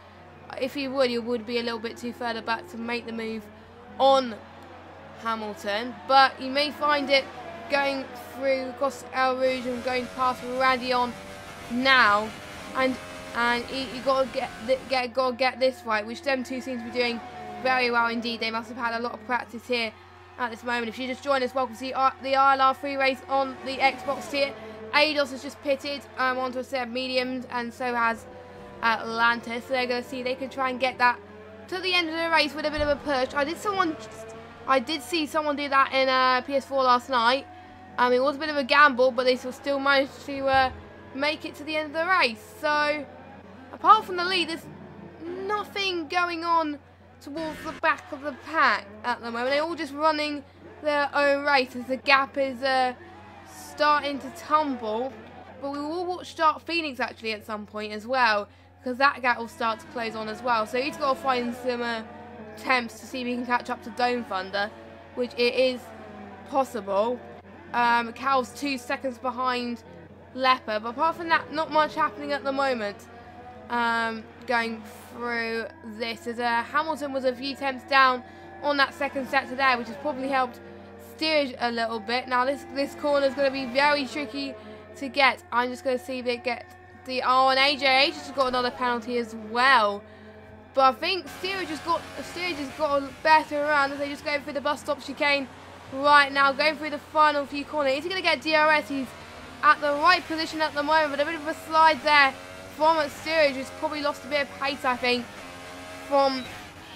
if he would be a little bit too further back to make the move on Hamilton. But you may find it going through across Eau Rouge and going past Radion now, and you got to get this right, which them two seem to be doing very well indeed. They must have had a lot of practice here at this moment. If you just joined us, welcome to the ILR3 race on the Xbox tier. Ados has just pitted onto a set of mediums, and so has Atlantis. So they're going to see they can try and get that to the end of the race with a bit of a push. I did someone I did see someone do that in PS4 last night. It was a bit of a gamble, but they still managed to make it to the end of the race. So, apart from the lead, there's nothing going on towards the back of the pack at the moment. They're all just running their own race as the gap is starting to tumble. But we will watch Start Phoenix actually at some point as well, because that gap will start to close on as well. So he's got to find some attempts to see if he can catch up to Dome Thunder, which it is possible. Cal's 2 seconds behind Leopard, but apart from that, not much happening at the moment. Going through this, as Hamilton was a few attempts down on that second sector there, which has probably helped steerage a little bit. Now this corner is going to be very tricky to get. I'm just going to see if it gets the and AJH has got another penalty as well. But I think steerage has got a better run as they just go through the bus stop chicane right now, going through the final few corners. Is he going to get DRS? He's at the right position at the moment, but a bit of a slide there from steerage, who's probably lost a bit of pace, I think, from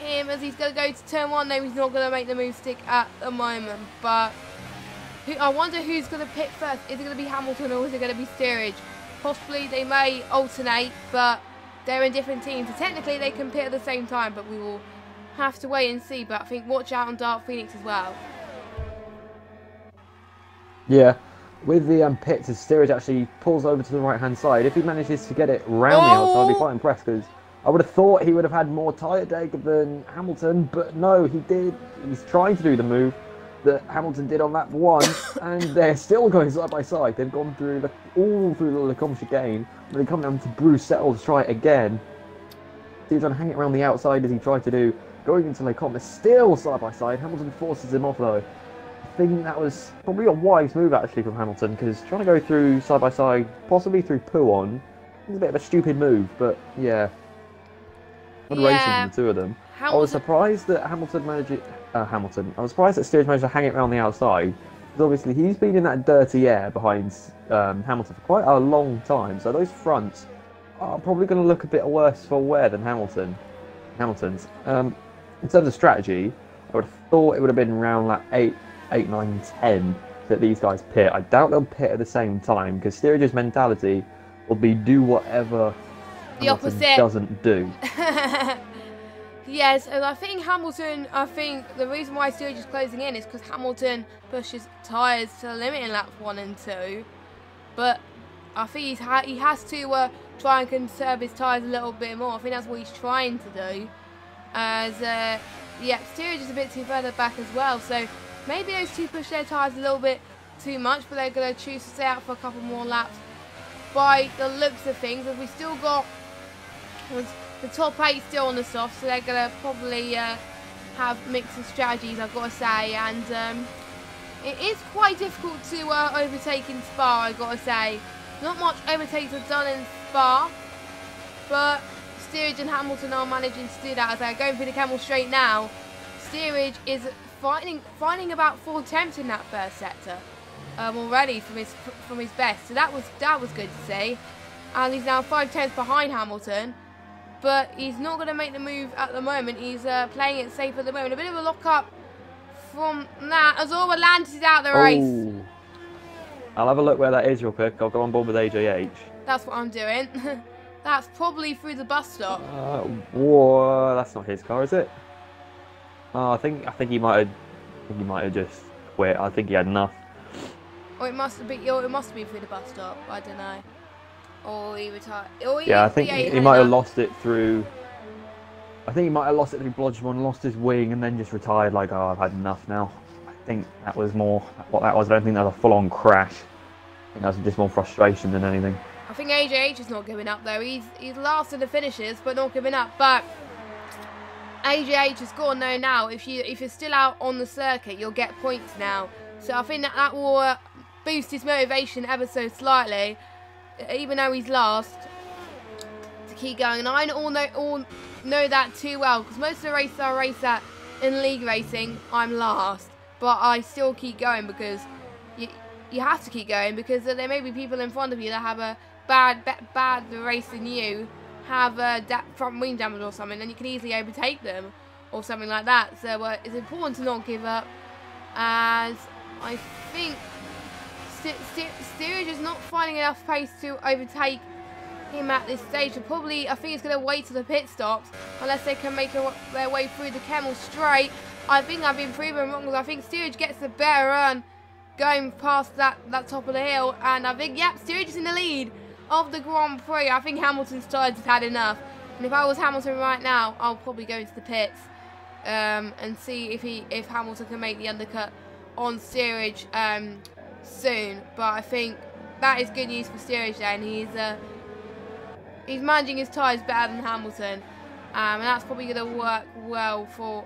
him, as he's going to go to turn 1. No, he's not going to make the move stick at the moment. But I wonder who's going to pit first. Is it going to be Hamilton or is it going to be steerage? Possibly they may alternate, but they're in different teams. So technically they can pit at the same time, but we will have to wait and see. But I think watch out on Dark Phoenix as well. Yeah, with the pits, as steerage actually pulls over to the right-hand side. If he manages to get it round the outside, I'd be quite impressed, because I would have thought he would have had more tyre deg than Hamilton, but no, he did. He's trying to do the move that Hamilton did on lap 1, and they're still going side by side. They've gone through all through the Lecombe chicane, but they come down to Bruxelles to try it again. He's trying to hang it around the outside as he tried to do, going into Lecombe. They're still side by side. Hamilton forces him off though. I think that was probably a wise move actually from Hamilton, because trying to go through side by side, possibly through Pouon, is a bit of a stupid move, but yeah. Good racing from the two of them. I was surprised that Hamilton managed it. I was surprised that steerage managed to hang it around the outside, because obviously he's been in that dirty air behind Hamilton for quite a long time. So those fronts are probably going to look a bit worse for wear than Hamilton's. In terms of strategy, I would have thought it would have been around like 8, 9, 10 that these guys pit. I doubt they'll pit at the same time, because steerage's mentality will be do whatever the Hamilton opposite doesn't do. Yes, and I think the reason why steerage is closing in is because Hamilton pushes tyres to the limit in laps 1 and 2. But I think he has to try and conserve his tyres a little bit more. I think that's what he's trying to do. As steerage is a bit too further back as well. So maybe those two push their tyres a little bit too much, but they're going to choose to stay out for a couple more laps by the looks of things. As we still got the top 8 still on the soft, so they're going to probably have mixed strategies, I've got to say. And it is quite difficult to overtake in Spa, I've got to say. Not much overtakes are done in Spa, but steerage and Hamilton are managing to do that as they're going through the Camel Straight now. Steerage is finding about 4 attempts in that first sector already from his best, so that was good to see. And he's now 5 attempts behind Hamilton, but he's not going to make the move at the moment. He's playing it safe at the moment. A bit of a lock-up from that, as all Atlantis is out of the race. I'll have a look where that is real quick. I'll go on board with AJH. That's what I'm doing. That's probably through the bus stop. Whoa, that's not his car, is it? I think he might have just quit. I think he had enough. Or it must be through the bus stop. I don't know. Or he retired. Yeah, I think he might have lost it through. I think he might have lost it through Blodgement, lost his wing, and then just retired. Like, oh, I've had enough now. I think that was more what that was. I don't think that was a full-on crash. I think that was just more frustration than anything. I think AJH is not giving up though. He's last in the finishes, but not giving up. But AJH has got to know now, if you're still out on the circuit, you'll get points now. So I think that will boost his motivation ever so slightly, even though he's last, to keep going. And I all know that too well, because most of the races I race at in league racing, I'm last, but I still keep going, because you have to keep going, because there may be people in front of you that have a bad race than you, have front wing damage or something, and you can easily overtake them. or something like that. So it's important to not give up, as I think Steerage is not finding enough pace to overtake him at this stage. So probably, I think he's going to wait till the pit stops, unless they can make their way through the Camel straight. I think I've been proven wrong, because I think Steerage gets the better run going past that top of the hill, and I think, yep, Steerage is in the lead of the Grand Prix. I think Hamilton's tired has had enough, and if I was Hamilton right now, I'll probably go into the pits and see if Hamilton can make the undercut on Steerage soon. But I think that is good news for Steerage then. He's managing his tyres better than Hamilton, and that's probably going to work well for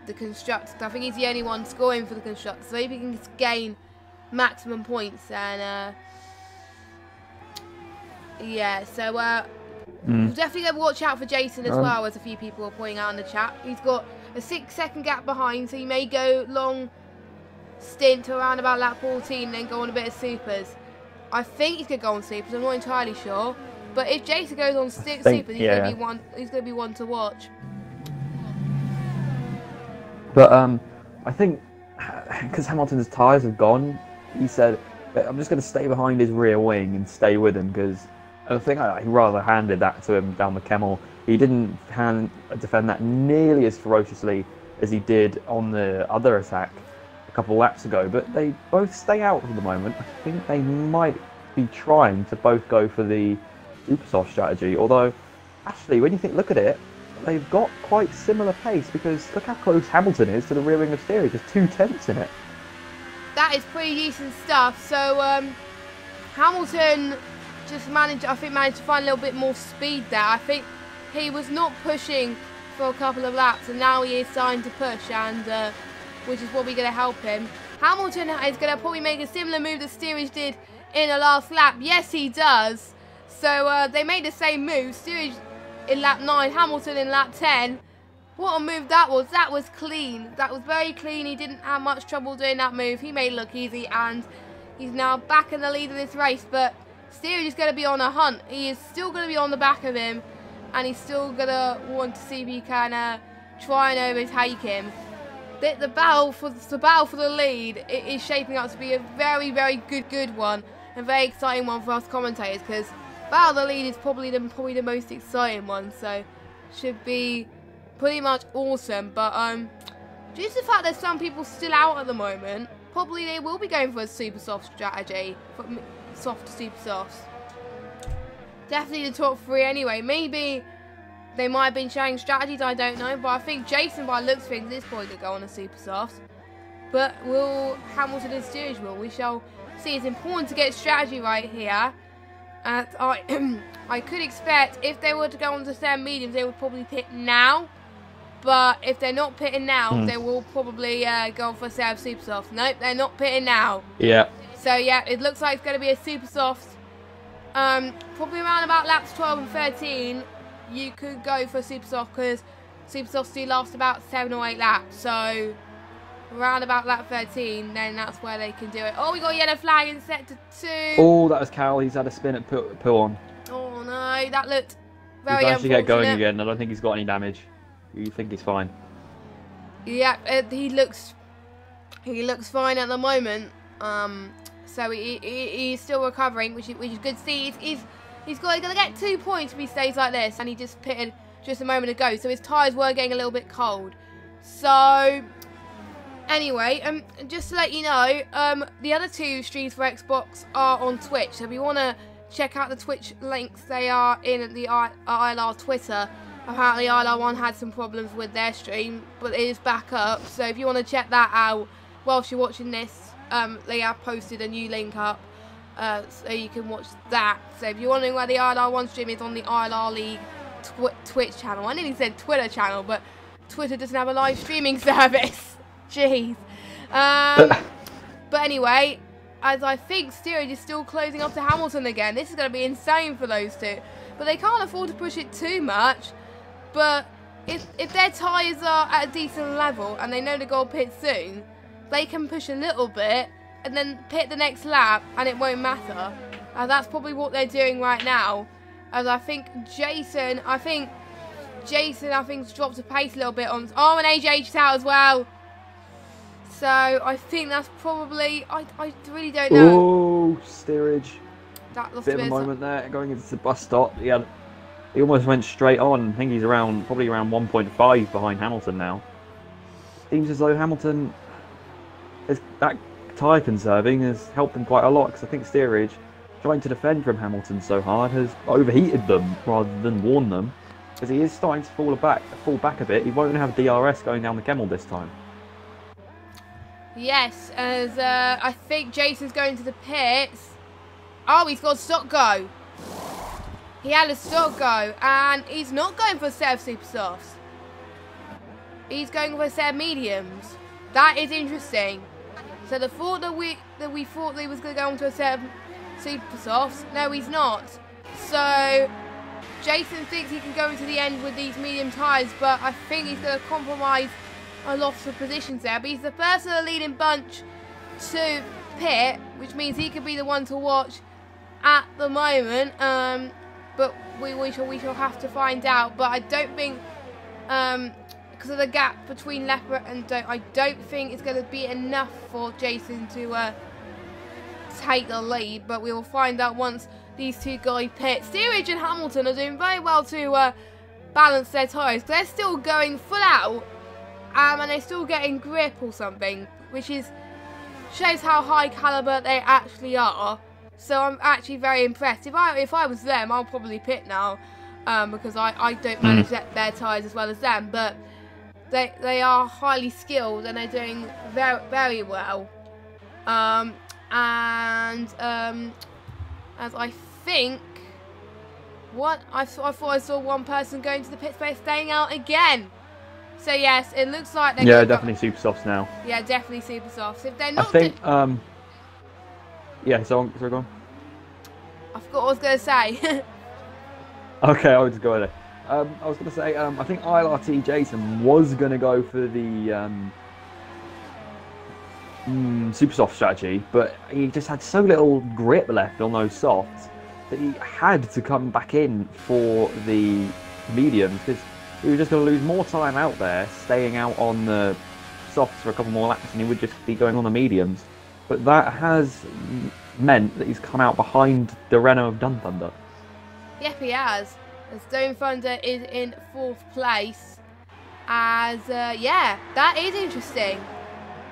the constructors. I think he's the only one scoring for the constructors, so maybe he can gain maximum points. And yeah, so we'll definitely go watch out for Jason as well, as a few people are pointing out in the chat. He's got a 6-second gap behind, so he may go long stint to around about lap 14 and then go on a bit of supers. I think he's going to go on supers, I'm not entirely sure. But if Jason goes on supers, he's going to be one to watch. But I think because Hamilton's tyres have gone, he said, I'm just going to stay behind his rear wing and stay with him, because I think he rather handed that to him down the Camel. He didn't defend that nearly as ferociously as he did on the other attack a couple of laps ago, but they both stay out for the moment. I think they might be trying to both go for the super soft strategy, although actually when you look at it, they've got quite similar pace, because look how close Hamilton is to the rear wing of Steerage. There's 2/10 in it. That is pretty decent stuff. So Hamilton just managed to find a little bit more speed there. I think he was not pushing for a couple of laps, and now he is starting to push, and which is probably going to help him. Hamilton is going to probably make a similar move that Steerage did in the last lap. Yes, he does. So they made the same move. Steerage in lap 9, Hamilton in lap 10. What a move that was. That was clean. That was very clean. He didn't have much trouble doing that move. He made it look easy, and he's now back in the lead of this race. But Steerage is going to be on a hunt. He is still going to be on the back of him, and he's still going to want to see if he can try and overtake him. The battle for the lead is shaping up to be a very, very good one, a very exciting one for us commentators, because battle of the lead is probably the most exciting one. So should be pretty much awesome. But due to the fact that some people still out at the moment, probably they will be going for a super soft strategy, from soft to super softs. Definitely the top 3 anyway. Maybe they might have been showing strategies, I don't know, but I think Jason, by the looks of things, is probably going to go on a super soft. But will Hamilton and Steerage will? We shall see. It's important to get strategy right here. And I could expect, if they were to go on to their mediums, they would probably pit now. But if they're not pitting now, they will probably go for a set of super softs. Nope, they're not pitting now. Yeah. So yeah, it looks like it's going to be a super soft. Probably around about laps 12 and 13, you could go for a super soft, because super softs do last about 7 or 8 laps. So around about lap 13, then that's where they can do it. Oh, we got a yellow flag in sector 2. Oh, that was Cal. He's had a spin at pull on. Oh no, that looked very He's managed to get going unfortunate. again. I don't think he's got any damage. You think he's fine? Yeah, he looks fine at the moment. So he's still recovering, which is good to see. He's going to get 2 points if he stays like this, and he just pitted just a moment ago, so his tyres were getting a little bit cold. So anyway, just to let you know, the other 2 streams for Xbox are on Twitch, so if you want to check out the Twitch links, they are in the ILR Twitter. Apparently ILR1 had some problems with their stream, but it is back up, so if you want to check that out whilst you're watching this, they have posted a new link up, so you can watch that. So if you're wondering where the ILR1 stream is, on the ILR League Twitch channel. I nearly said Twitter channel, but Twitter doesn't have a live streaming service. Jeez. But anyway, as I think Steerage is still closing up to Hamilton again. This is going to be insane for those 2. But they can't afford to push it too much. But if their tyres are at a decent level and they know to go pit soon, they can push a little bit and then pit the next lap, and it won't matter. And that's probably what they're doing right now. As I think Jason, Jason, I think, has dropped the pace a little bit on. Oh, and AJ's out as well. So I think that's probably. I really don't know. Oh, steerage. That lost Bit of a moment there, going into the bus stop. He almost went straight on. I think he's probably around 1.5 behind Hamilton now. Seems as though Hamilton, that tyre conserving has helped them quite a lot, because I think steerage, trying to defend from Hamilton so hard, has overheated them rather than warned them, because he is starting to fall back a bit. He won't have DRS going down the Kemmel this time. Yes, as I think Jason's going to the pits. Oh, he's got a stop go. He had a stop go, and he's not going for a set of super softs. He's going for a set of mediums. That is interesting. So the thought that we thought that he was going to go on to a set of super softs, no, he's not. So Jason thinks he can go into the end with these medium tyres, but I think he's going to compromise a lot of positions there. But he's the first of the leading bunch to pit, which means he could be the one to watch at the moment. But we shall have to find out. But I don't think, because of the gap between Leopard and Don't, I don't think it's going to be enough for Jason to take the lead. But we will find out once these two guys pit. Steerage and Hamilton are doing very well to balance their tyres. They're still going full out, and they're still getting grip or something, which shows how high caliber they actually are. So I'm actually very impressed. If I was them, I'll probably pit now, because I don't manage their tyres as well as them. But they are highly skilled, and they're doing very, very well. As I think, I thought I saw one person going to the pit space, staying out again. So yes, it looks like they're definitely super softs now. Yeah, definitely super softs. If they're not, I think. Yeah, so go on. I forgot what I was going to say. Okay, I'll just go ahead. I was going to say, I think ILRT Jason was going to go for the super soft strategy, but he just had so little grip left on those softs that he had to come back in for the mediums, because he was just going to lose more time out there, staying out on the softs for a couple more laps, and he would just be going on the mediums. But that has meant that he's come out behind the Renault of Dun Thunder. Yep, he has. As Dome Thunder is in 4th place. Yeah, that is interesting.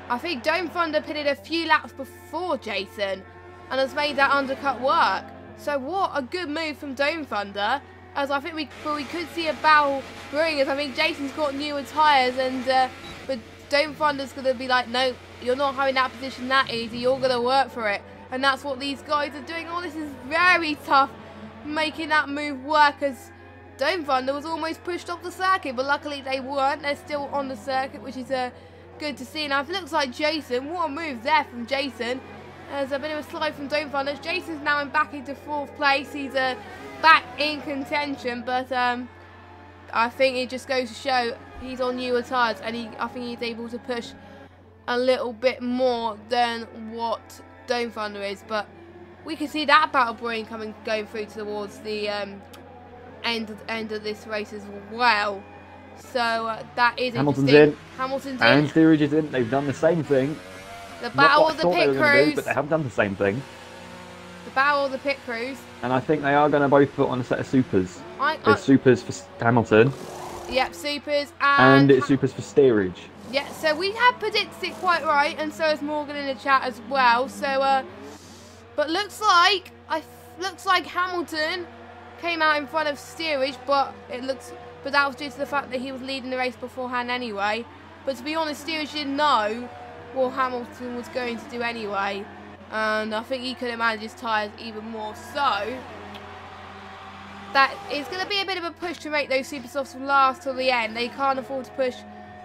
I think Dome Thunder pitted a few laps before Jason and has made that undercut work. So what a good move from Dome Thunder. As I think we could see a battle brewing, as I think Jason's got newer tyres, and but Dome Thunder's going to be like, no, you're not having that position that easy, you're going to work for it. And that's what these guys are doing. Oh, this is very tough, making that move work, as Dome Thunder was almost pushed off the circuit, but luckily they weren't. They're still on the circuit, which is good to see. Now, it looks like Jason, what a move there from Jason. There's a bit of a slide from Dome Thunder. Jason's now back into 4th place. He's back in contention, but I think it just goes to show he's on newer tyres, and I think he's able to push a little bit more than what Dome Thunder is. But we can see that battle brewing going through towards the end of this race as well. So that is Hamilton's interesting. in. Hamilton's and in. Steerage is in. They've done the same thing. The battle of the pit crews. But they have done the same thing. The battle of the pit crews. And I think they are going to both put on a set of supers. There's supers for Hamilton. Yep, supers and it's supers for steerage. Yeah, so we have predicted it quite right, and so is Morgan in the chat as well. So, but looks like Hamilton came out in front of steerage, but that was due to the fact that he was leading the race beforehand anyway. But to be honest, steerage didn't know what Hamilton was going to do anyway, and I think he could have managed his tyres even more. So that is going to be a bit of a push to make those super softs from last till the end. They can't afford to push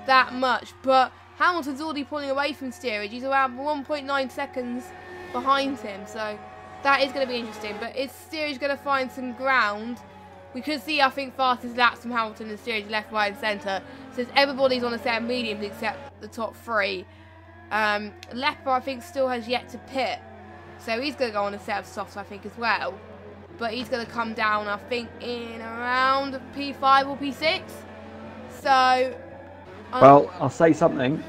that much, but Hamilton's already pulling away from steerage. He's around 1.9 seconds behind him, so that is going to be interesting. But is steerage going to find some ground? We could see, I think, fastest laps from Hamilton and steerage left, right and centre, since everybody's on a set of mediums except the top 3. Leopard, I think, still has yet to pit, so he's going to go on a set of softs, I think, as well. but he's going to come down, I think, in around P5 or P6. So, well, I'll say something.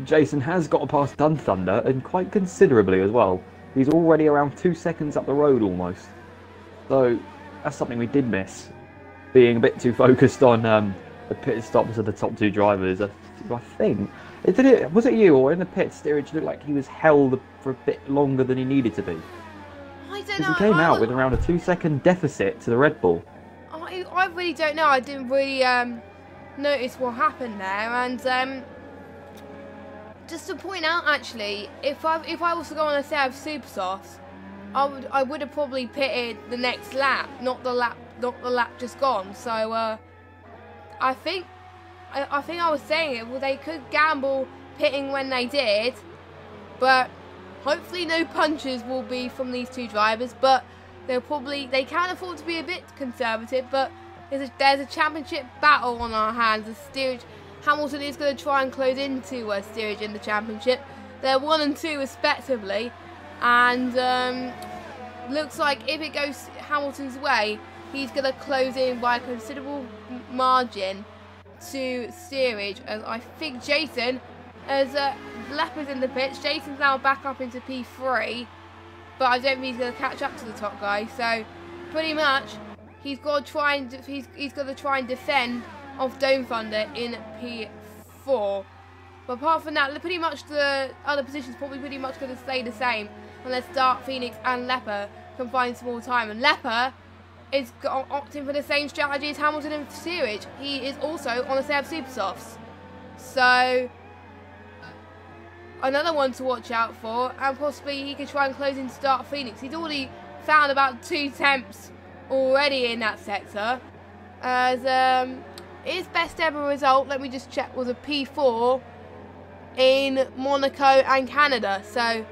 Jason has got past Dun Thunder, and quite considerably as well. He's already around 2 seconds up the road almost. So that's something we did miss, being a bit too focused on the pit stops of the top two drivers. I think. Was it you, or in the pit, steerage looked like he was held for a bit longer than he needed to be? I don't know. Because he came out with around a 2-second deficit to the Red Bull. I really don't know. I didn't really notice what happened there. And just to point out, actually, if I was to go on a set of super softs, I would have probably pitted the next lap, not the lap just gone. So I think I was saying it. Well, they could gamble pitting when they did, but hopefully no punches will be from these two drivers. But they can afford to be a bit conservative. But there's a championship battle on our hands. The steerage, Hamilton is going to try and close into steerage in the championship. They're 1 and 2 respectively, and looks like if it goes Hamilton's way, he's going to close in by a considerable margin to steerage. As I think Jason, as Leopard's in the pits, Jason's now back up into P3, but I don't think he's going to catch up to the top guy. So pretty much he's got to try and defend off Dome Thunder in P4. But apart from that, pretty much the other positions probably pretty much going to stay the same, unless Dark Phoenix and Leopard can find some more time. And Leopard is opting for the same strategy as Hamilton and steerage. He is also on a set of super softs. So another one to watch out for, and possibly he could try and close into Dark Phoenix. He's already found about 2 temps already in that sector. As his best ever result, let me just check, was a P4 in Monaco and Canada. So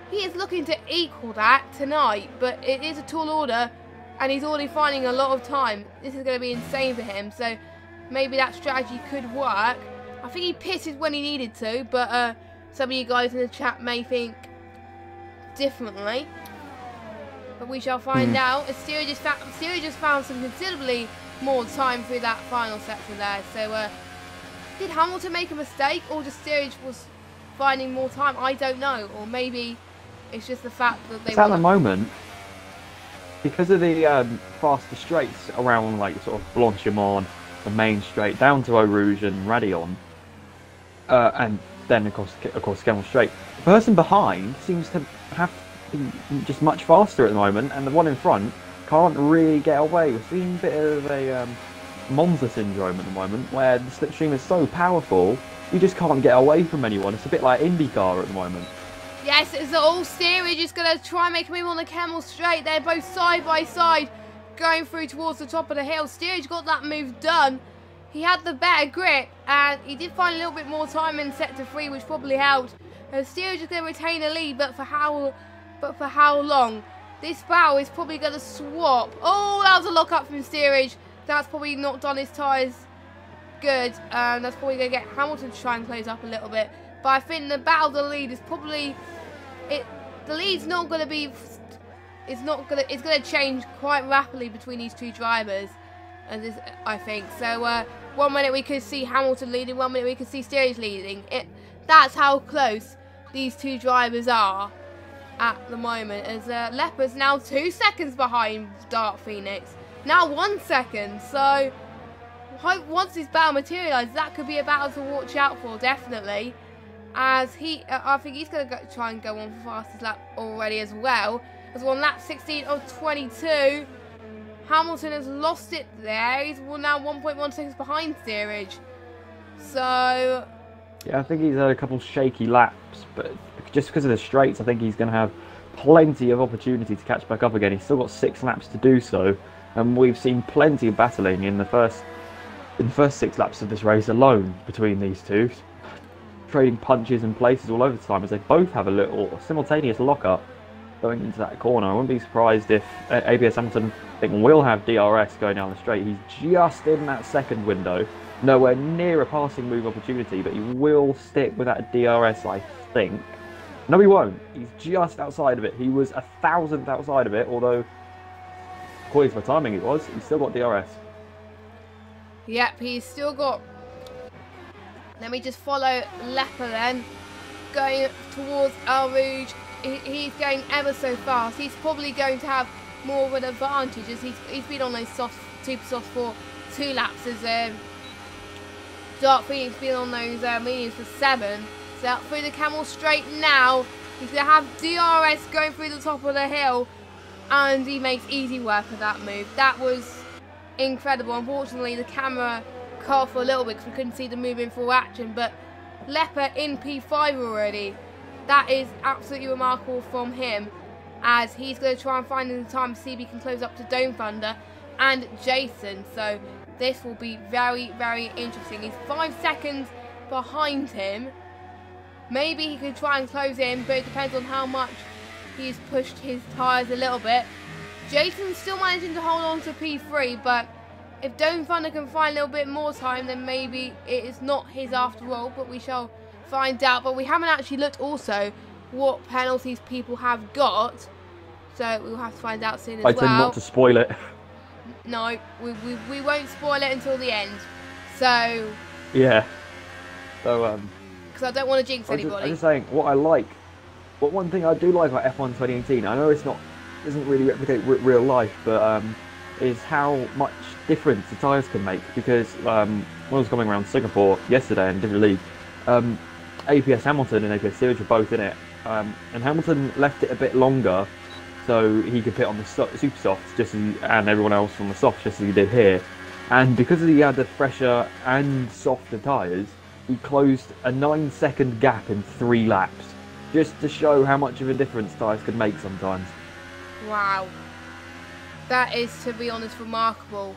he is looking to equal that tonight, but it is a tall order, and he's already finding a lot of time. This is going to be insane for him, so maybe that strategy could work. I think he pitted when he needed to, but some of you guys in the chat may think differently. But we shall find out. As Steerage has found some considerably more time through that final sector there. So did Hamilton make a mistake, or just Steerage was finding more time? I don't know. Or maybe it's just the fact that they at the moment, because of the faster straights around like sort of Blanchimont, the main straight down to Eau Rouge and Radillon, and then of course Kemmel Straight, the person behind seems to have to be just much faster at the moment, and the one in front can't really get away. We're seeing a bit of a Monza syndrome at the moment, where the slipstream is so powerful you just can't get away from anyone. It's a bit like IndyCar at the moment. Yes, it's all Steerage is going to try and make a move on the Kemmel Straight. They're both side by side going through towards the top of the hill. Steerage got that move done. He had the better grip, and he did find a little bit more time in sector 3, which probably helped. Steerage is going to retain a lead, but for how long? This battle is probably going to swap. Oh, that was a lock up from Steerage. That's probably not done his tyres good. That's probably going to get Hamilton to try and close up a little bit. But I think the battle of the lead is probably the lead's not going to be. It's going to change quite rapidly between these two drivers, and this, I think. So 1 minute we could see Hamilton leading, 1 minute we could see Steerage leading. That's how close these two drivers are at the moment. As Leopard's now 2 seconds behind Dark Phoenix, now 1 second. So once this battle materialises, that could be a battle to watch out for, definitely. As I think he's going to try and go on for fastest lap already as well. As on lap 16 of 22, Hamilton has lost it there. He's now 1.1 seconds behind Steerage. So yeah, I think he's had a couple shaky laps, but just because of the straights, I think he's going to have plenty of opportunity to catch back up again. He's still got 6 laps to do so, and we've seen plenty of battling in the first 6 laps of this race alone between these two, trading punches and places all over the time, as they both have a little simultaneous lock-up going into that corner. I wouldn't be surprised if ABS Hamilton, I think, will have DRS going down the straight. He's just in that second window, nowhere near a passing move opportunity, but he will stick with that DRS, I think. No, he won't. He's just outside of it. He was 1,000th outside of it, although according to the timing it was, he's still got DRS. Yep, he's still got... Let me just follow Leper then. Going towards El Rouge. He's going ever so fast. He's probably going to have more of an advantage as he's been on those super softs for 2 laps as Dark Phoenix been on those mediums for 7. So out through the Camel Straight now. He's going to have DRS going through the top of the hill. And he makes easy work of that move. That was incredible. Unfortunately, the camera cut off for a little bit because we couldn't see the move in full action. But Leper in P5 already. That is absolutely remarkable from him. As he's going to try and find in the time to see if he can close up to Dome Thunder and Jason. So this will be very, very interesting. He's 5 seconds behind him. Maybe he could try and close in, but it depends on how much he's pushed his tyres a little bit. Jason's still managing to hold on to P3, but if Dome Thunder can find a little bit more time, then maybe it is not his after all, but we shall find out. But we haven't actually looked also what penalties people have got, so we'll have to find out soon as well. I tend not to spoil it. No, we won't spoil it until the end. So yeah. So because I don't want to jinx anybody. I'm just saying what I like. But one thing I do like about F1 2018, I know doesn't really replicate real life, but is how much difference the tyres can make. Because when I was coming around Singapore yesterday in a different league, APS Hamilton and APS Steerage were both in it, and Hamilton left it a bit longer so he could pit on the super softs and everyone else on the softs just as he did here. And because he had the fresher and softer tyres, he closed a 9-second gap in 3 laps, just to show how much of a difference tyres can make sometimes. Wow. That is, to be honest, remarkable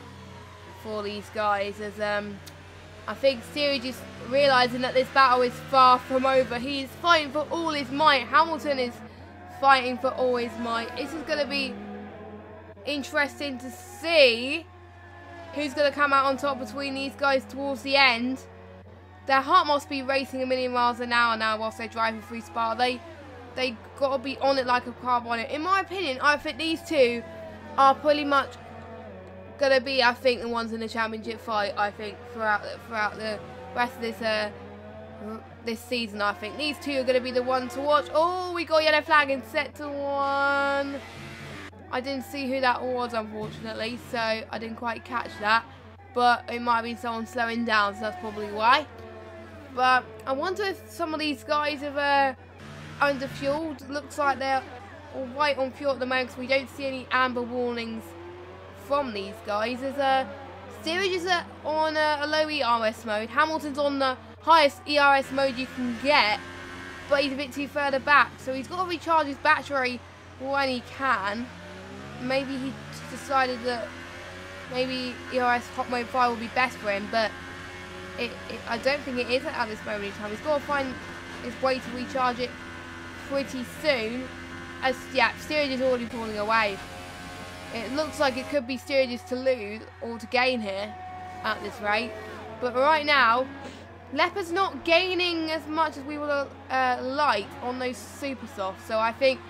for these guys, as I think Steerage is realising that this battle is far from over. He is fighting for all his might. Hamilton is fighting for all his might. This is going to be interesting to see who's going to come out on top between these guys towards the end. Their heart must be racing a million miles an hour now whilst they're driving through Spa. They got to be on it like a carb on it. In my opinion, I think these two are pretty much going to be, I think, the ones in the championship fight. I think throughout the rest of this season, I think these two are going to be the ones to watch. Oh, we got yellow flag in sector 1. I didn't see who that was, unfortunately, so I didn't quite catch that. But it might have been someone slowing down, so that's probably why. But I wonder if some of these guys are under-fueled. Looks like they're all right on fuel at the moment, because we don't see any amber warnings from these guys. As Steerage is on a low ERS mode. Hamilton's on the highest ERS mode you can get, but he's a bit too further back, so he's got to recharge his battery when he can. Maybe he decided that maybe ERS Hot Mode 5 will be best for him, but I don't think it is at this moment in time. He's got to find his way to recharge it pretty soon. As yeah, Steerage is already pulling away. It looks like it could be Steerage's to lose or to gain here at this rate. But right now, Leper's not gaining as much as we would like on those super softs. So I think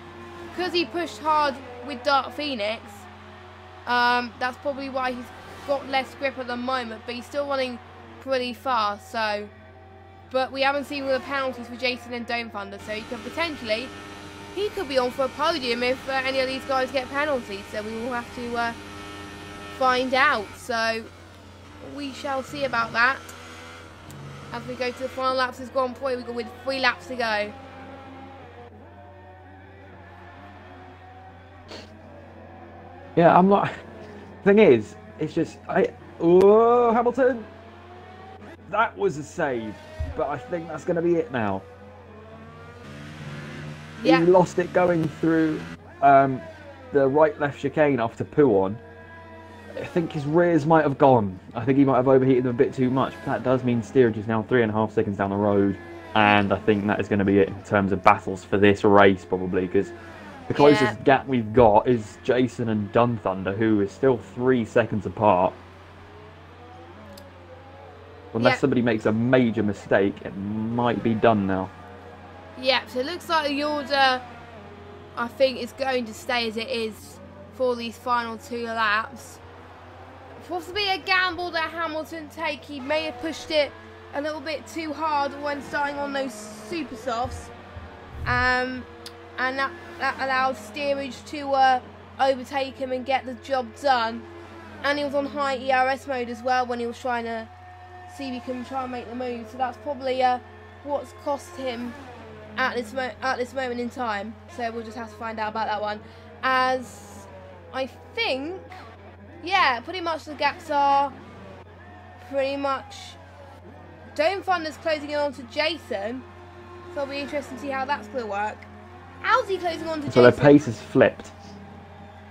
because he pushed hard with Dark Phoenix, that's probably why he's got less grip at the moment. But he's still running pretty fast. So, but we haven't seen the penalties for Jason and Dome Thunder. So he could potentially, he could be on for a podium if any of these guys get penalties. So we will have to find out. So we shall see about that as we go to the final laps of Grand Prix. We've got with 3 laps to go. Yeah, I'm not. Thing is, it's just oh, Hamilton. That was a save, but I think that's going to be it now. Yeah. He lost it going through the right-left chicane after Pouon. I think his rears might have gone. I think he might have overheated them a bit too much. But that does mean Steerage is now 3.5 seconds down the road, and I think that is going to be it in terms of battles for this race, probably, because the closest gap we've got is Jason and Dun Thunder, who is still 3 seconds apart. Unless somebody makes a major mistake, it might be done now. Yeah, so it looks like the order, I think, is going to stay as it is for these final 2 laps. Possibly a gamble that Hamilton take. He may have pushed it a little bit too hard when starting on those super softs, and that allowed steerage to overtake him and get the job done. And he was on high ERS mode as well when he was trying to see if he can try and make the move. So that's probably what's cost him at this moment in time. So we'll just have to find out about that one. As I think, yeah, pretty much the gaps are pretty much. Dome Thunder's closing in on to Jason, so it'll be interesting to see how that's going to work. How's he closing on to Jason? So their pace is flipped.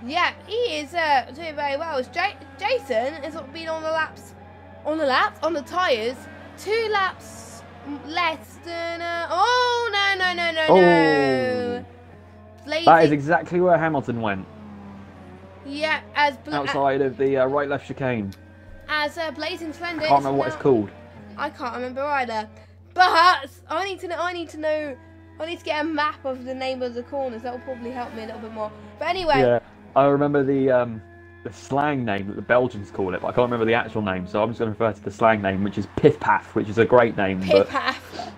Yeah, he is doing very well. Jason has been on the tyres, 2 laps less than. Oh no! Blazing. That is exactly where Hamilton went. Yeah, outside of the right-left chicane. As Blazing Splendid. I can't remember what it's called. I can't remember either. But I need to get a map of the name of the corners. That will probably help me a little bit more. But anyway. Yeah, I remember the slang name that the Belgians call it, but I can't remember the actual name. So I'm just going to refer to the slang name, which is Piff Paff, which is a great name. Piff Paff.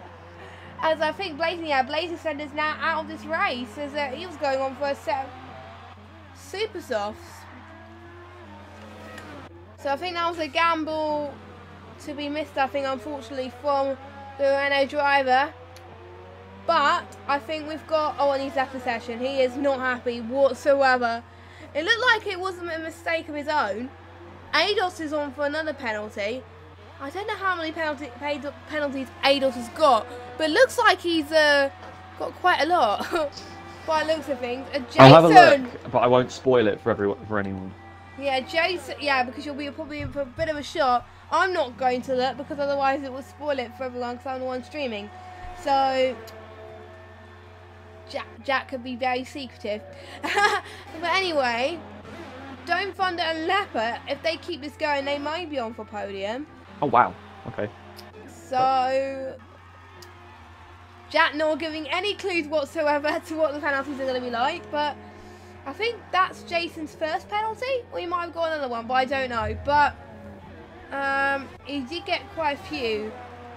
As I think Blazing Splendid is now out of this race, as he was going on for a set of super softs. So I think that was a gamble to be missed, I think, unfortunately, from the Renault driver. But I think we've got... Oh, and he's left the session. He is not happy whatsoever. It looked like it wasn't a mistake of his own. ADOS is on for another penalty. I don't know how many penalties ADOS has got, but it looks like he's got quite a lot. By the looks of things. Jason, I'll have a look, but I won't spoil it for anyone. Yeah, Jason. Yeah, because you'll be probably in for a bit of a shock. I'm not going to look because otherwise it will spoil it for everyone because I'm the one streaming. So Jack could be very secretive. But anyway, Dome Thunder and Leopard, if they keep this going, they might be on for podium. Oh wow. Okay. So Jack not giving any clues whatsoever to what the penalties are going to be like, but I think that's Jason's first penalty, or he might have got another one, but I don't know. But he did get quite a few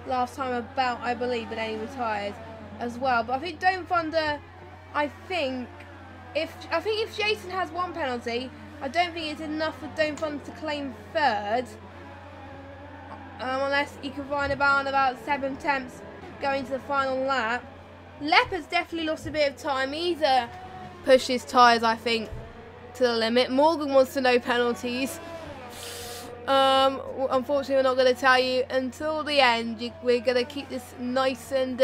last time about, I believe, but then he retired as well. But I think Dome Thunder, I think if Jason has 1 penalty, I don't think it's enough for Dome Thunder to claim 3rd, unless he can find about 7 attempts going to the final lap. Leopard's definitely lost a bit of time. He's pushed his tyres, I think, to the limit. Morgan wants to know penalties. Unfortunately, we're not going to tell you until the end. We're going to keep this nice and,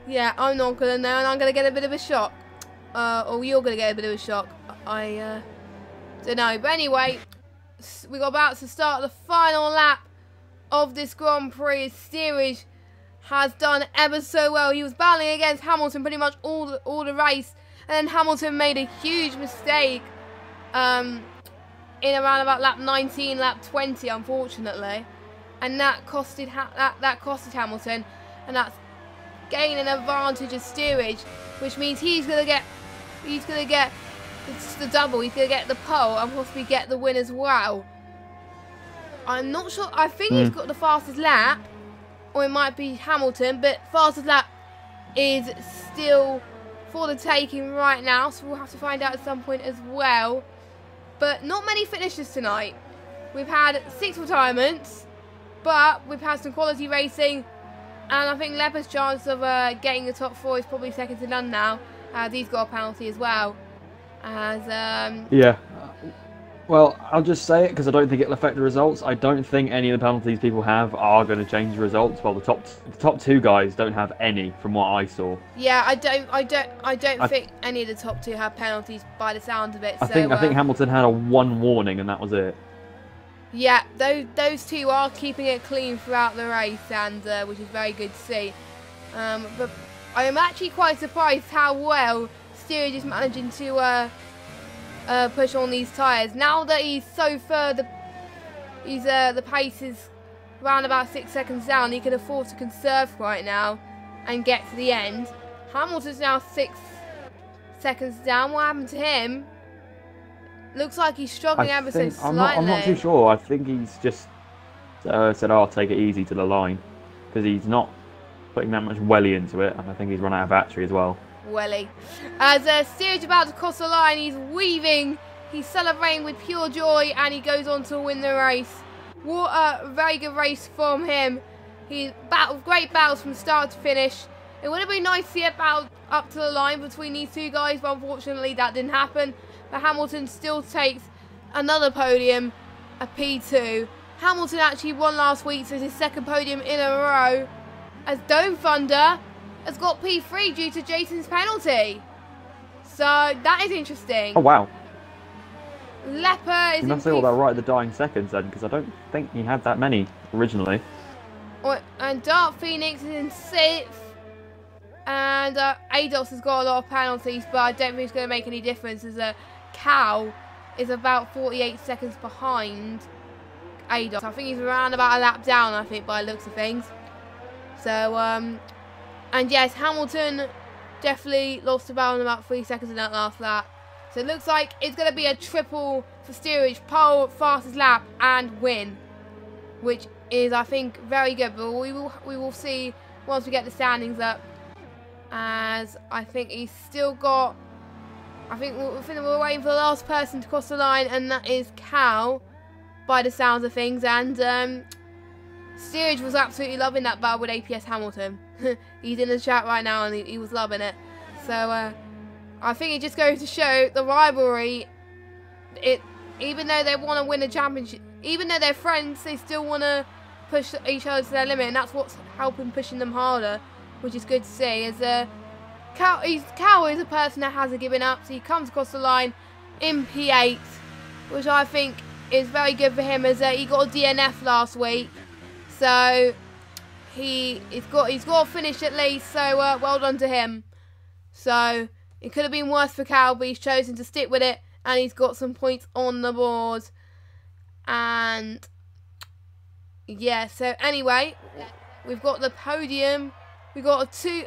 yeah, I'm not going to know, and I'm going to get a bit of a shock. Or you're going to get a bit of a shock. I don't know. But anyway, we're about to start the final lap of this Grand Prix. Steerage has done ever so well. He was battling against Hamilton pretty much all the race. And then Hamilton made a huge mistake in around about lap 19, lap 20, unfortunately, and that costed Hamilton, and that's gaining an advantage of steerage, which means he's gonna get the double. He's gonna get the pole and possibly get the win as well. I'm not sure. I think he's got the fastest lap, or it might be Hamilton, but fastest lap is still for the taking right now, so we'll have to find out at some point as well. But not many finishes tonight. We've had 6 retirements, but we've had some quality racing, and I think Leopard's chance of getting the top 4 is probably second to none now. He's got a penalty as well. Yeah. Well, I'll just say it because I don't think it'll affect the results. I don't think any of the penalties people have are going to change the results. Well, the top 2 guys don't have any, from what I saw. Yeah, I don't think any of the top 2 have penalties by the sound of it. I think Hamilton had a 1 warning and that was it. Yeah, those 2 are keeping it clean throughout the race, and which is very good to see. But I am actually quite surprised how well Steerage is managing to push on these tyres. Now that he's so further, the pace is around about 6 seconds down. He can afford to conserve right now and get to the end. Hamilton's now 6 seconds down. What happened to him? Looks like he's struggling ever so slightly. I'm not too sure. I think he's just said, "I'll take it easy to the line," because he's not putting that much welly into it, and I think he's run out of battery as well. Welly. As Steerage about to cross the line, he's weaving, he's celebrating with pure joy, and he goes on to win the race. What a very good race from him. He battled great battles from start to finish. It would have been nice to see a battle up to the line between these two guys, but unfortunately that didn't happen. But Hamilton still takes another podium, a P2. Hamilton actually won last week, so it's his second podium in a row. As Dome Thunder has got P3 due to Jason's penalty. So that is interesting. Oh wow. Leper is you must say all that right at the dying seconds then, because I don't think he had that many originally. And Dark Phoenix is in 6th. And Ados has got a lot of penalties, but I don't think it's going to make any difference, as Cal is about 48 seconds behind Ados. I think he's around about a lap down, I think, by the looks of things. So, and yes, Hamilton definitely lost the battle in about 3 seconds in that last lap. So it looks like it's going to be a triple for steerage, pole, fastest lap, and win, which is, I think, very good. But we will see once we get the standings up. As I think he's still got, I think we're waiting for the last person to cross the line, and that is Cal, by the sounds of things. And Steerage was absolutely loving that battle with APS Hamilton. He's in the chat right now, and he was loving it. So I think it just goes to show the rivalry. Even though they want to win a championship, even though they're friends, they still want to push each other to their limit, and that's what's helping pushing them harder, which is good to see. As Cal is a person that hasn't given up, so he comes across the line in P8, which I think is very good for him, as he got a DNF last week, so he's got a finish at least. So well done to him. So it could have been worse for Cal, but he's chosen to stick with it, and he's got some points on the board. And yeah, so anyway, we've got the podium. We've got two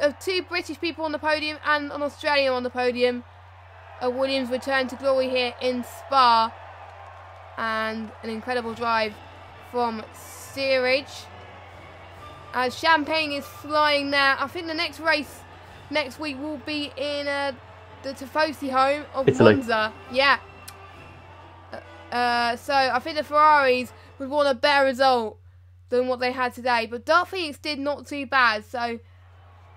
British people on the podium and an Australian on the podium. A Williams return to glory here in Spa. And an incredible drive from Steerage. As Champagne is flying there. I think the next race next week will be in the Tifosi home of Italy. Monza. Yeah. So I think the Ferraris would want a better result than what they had today. But Dark Phoenix did not too bad. So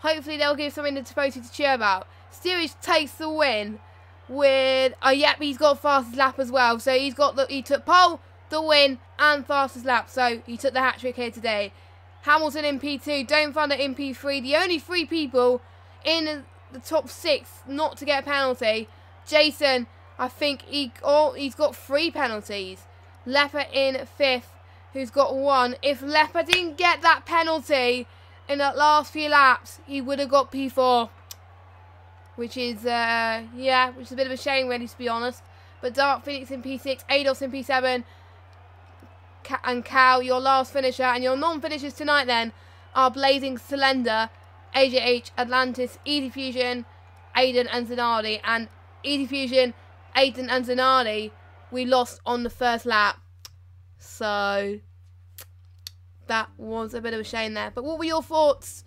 hopefully they'll give something to Tifosi to cheer about. Steerage takes the win with, yep, he's got fastest lap as well. So he took pole, the win, and fastest lap. So he took the hat trick here today. Hamilton in P2, Dome Thunder in P3. The only 3 people in the top 6 not to get a penalty. Jason, I think he's got 3 penalties. Leper in 5th, who's got 1. If Leper didn't get that penalty in the last few laps, he would have got P4. Which is, yeah, which is a bit of a shame, really, to be honest. But Dark Phoenix in P6, Ados in P7, and Cal, your last finisher. And your non-finishers tonight, then, are Blazing Cylinder, AJH, Atlantis, Easy Fusion, Aiden and Zanardi. And Easy Fusion, Aiden and Zanardi, we lost on the first lap. So that was a bit of a shame there. But what were your thoughts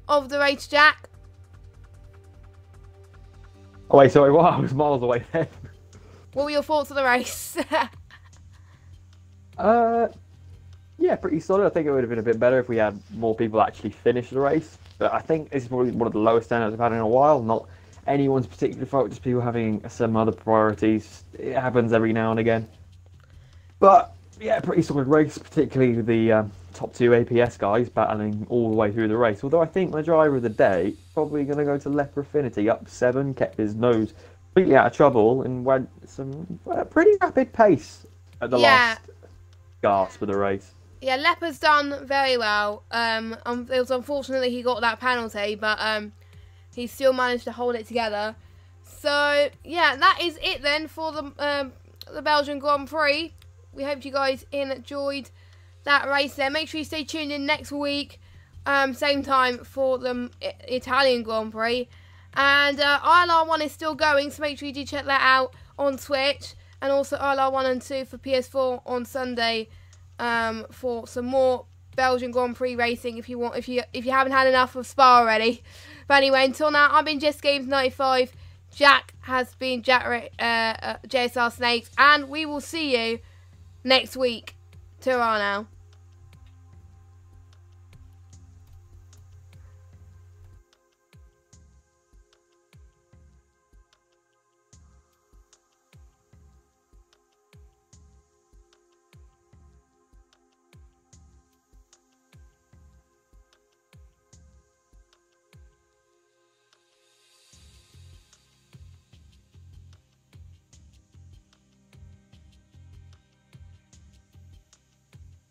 of the race, Jack? Oh wait, sorry, wow, I was miles away then. What were your thoughts of the race? Yeah, pretty solid. I think it would have been a bit better if we had more people actually finish the race. But I think this is probably one of the lowest standards I've had in a while. Not anyone's particular fault, just people having some other priorities. It happens every now and again. But yeah, pretty solid race, particularly the top 2 APS guys battling all the way through the race. Although I think the driver of the day probably going to go to Leper Affinity, up 7, kept his nose completely out of trouble and went some pretty rapid pace at the last gasp of the race. Yeah, Leper's done very well. It was unfortunately he got that penalty, but he still managed to hold it together. So yeah, that is it then for the Belgian Grand Prix. We hope you guys enjoyed that race there. Make sure you stay tuned in next week, same time, for the Italian Grand Prix. And ILR1 is still going, so make sure you do check that out on Twitch. and also ILR 1 and 2 for PS4 on Sunday for some more Belgian Grand Prix racing if you haven't had enough of Spa already. But anyway, until now, I've been Just Games 95. Jack has been JSR Snakes, and we will see you next week. Ta-ra now.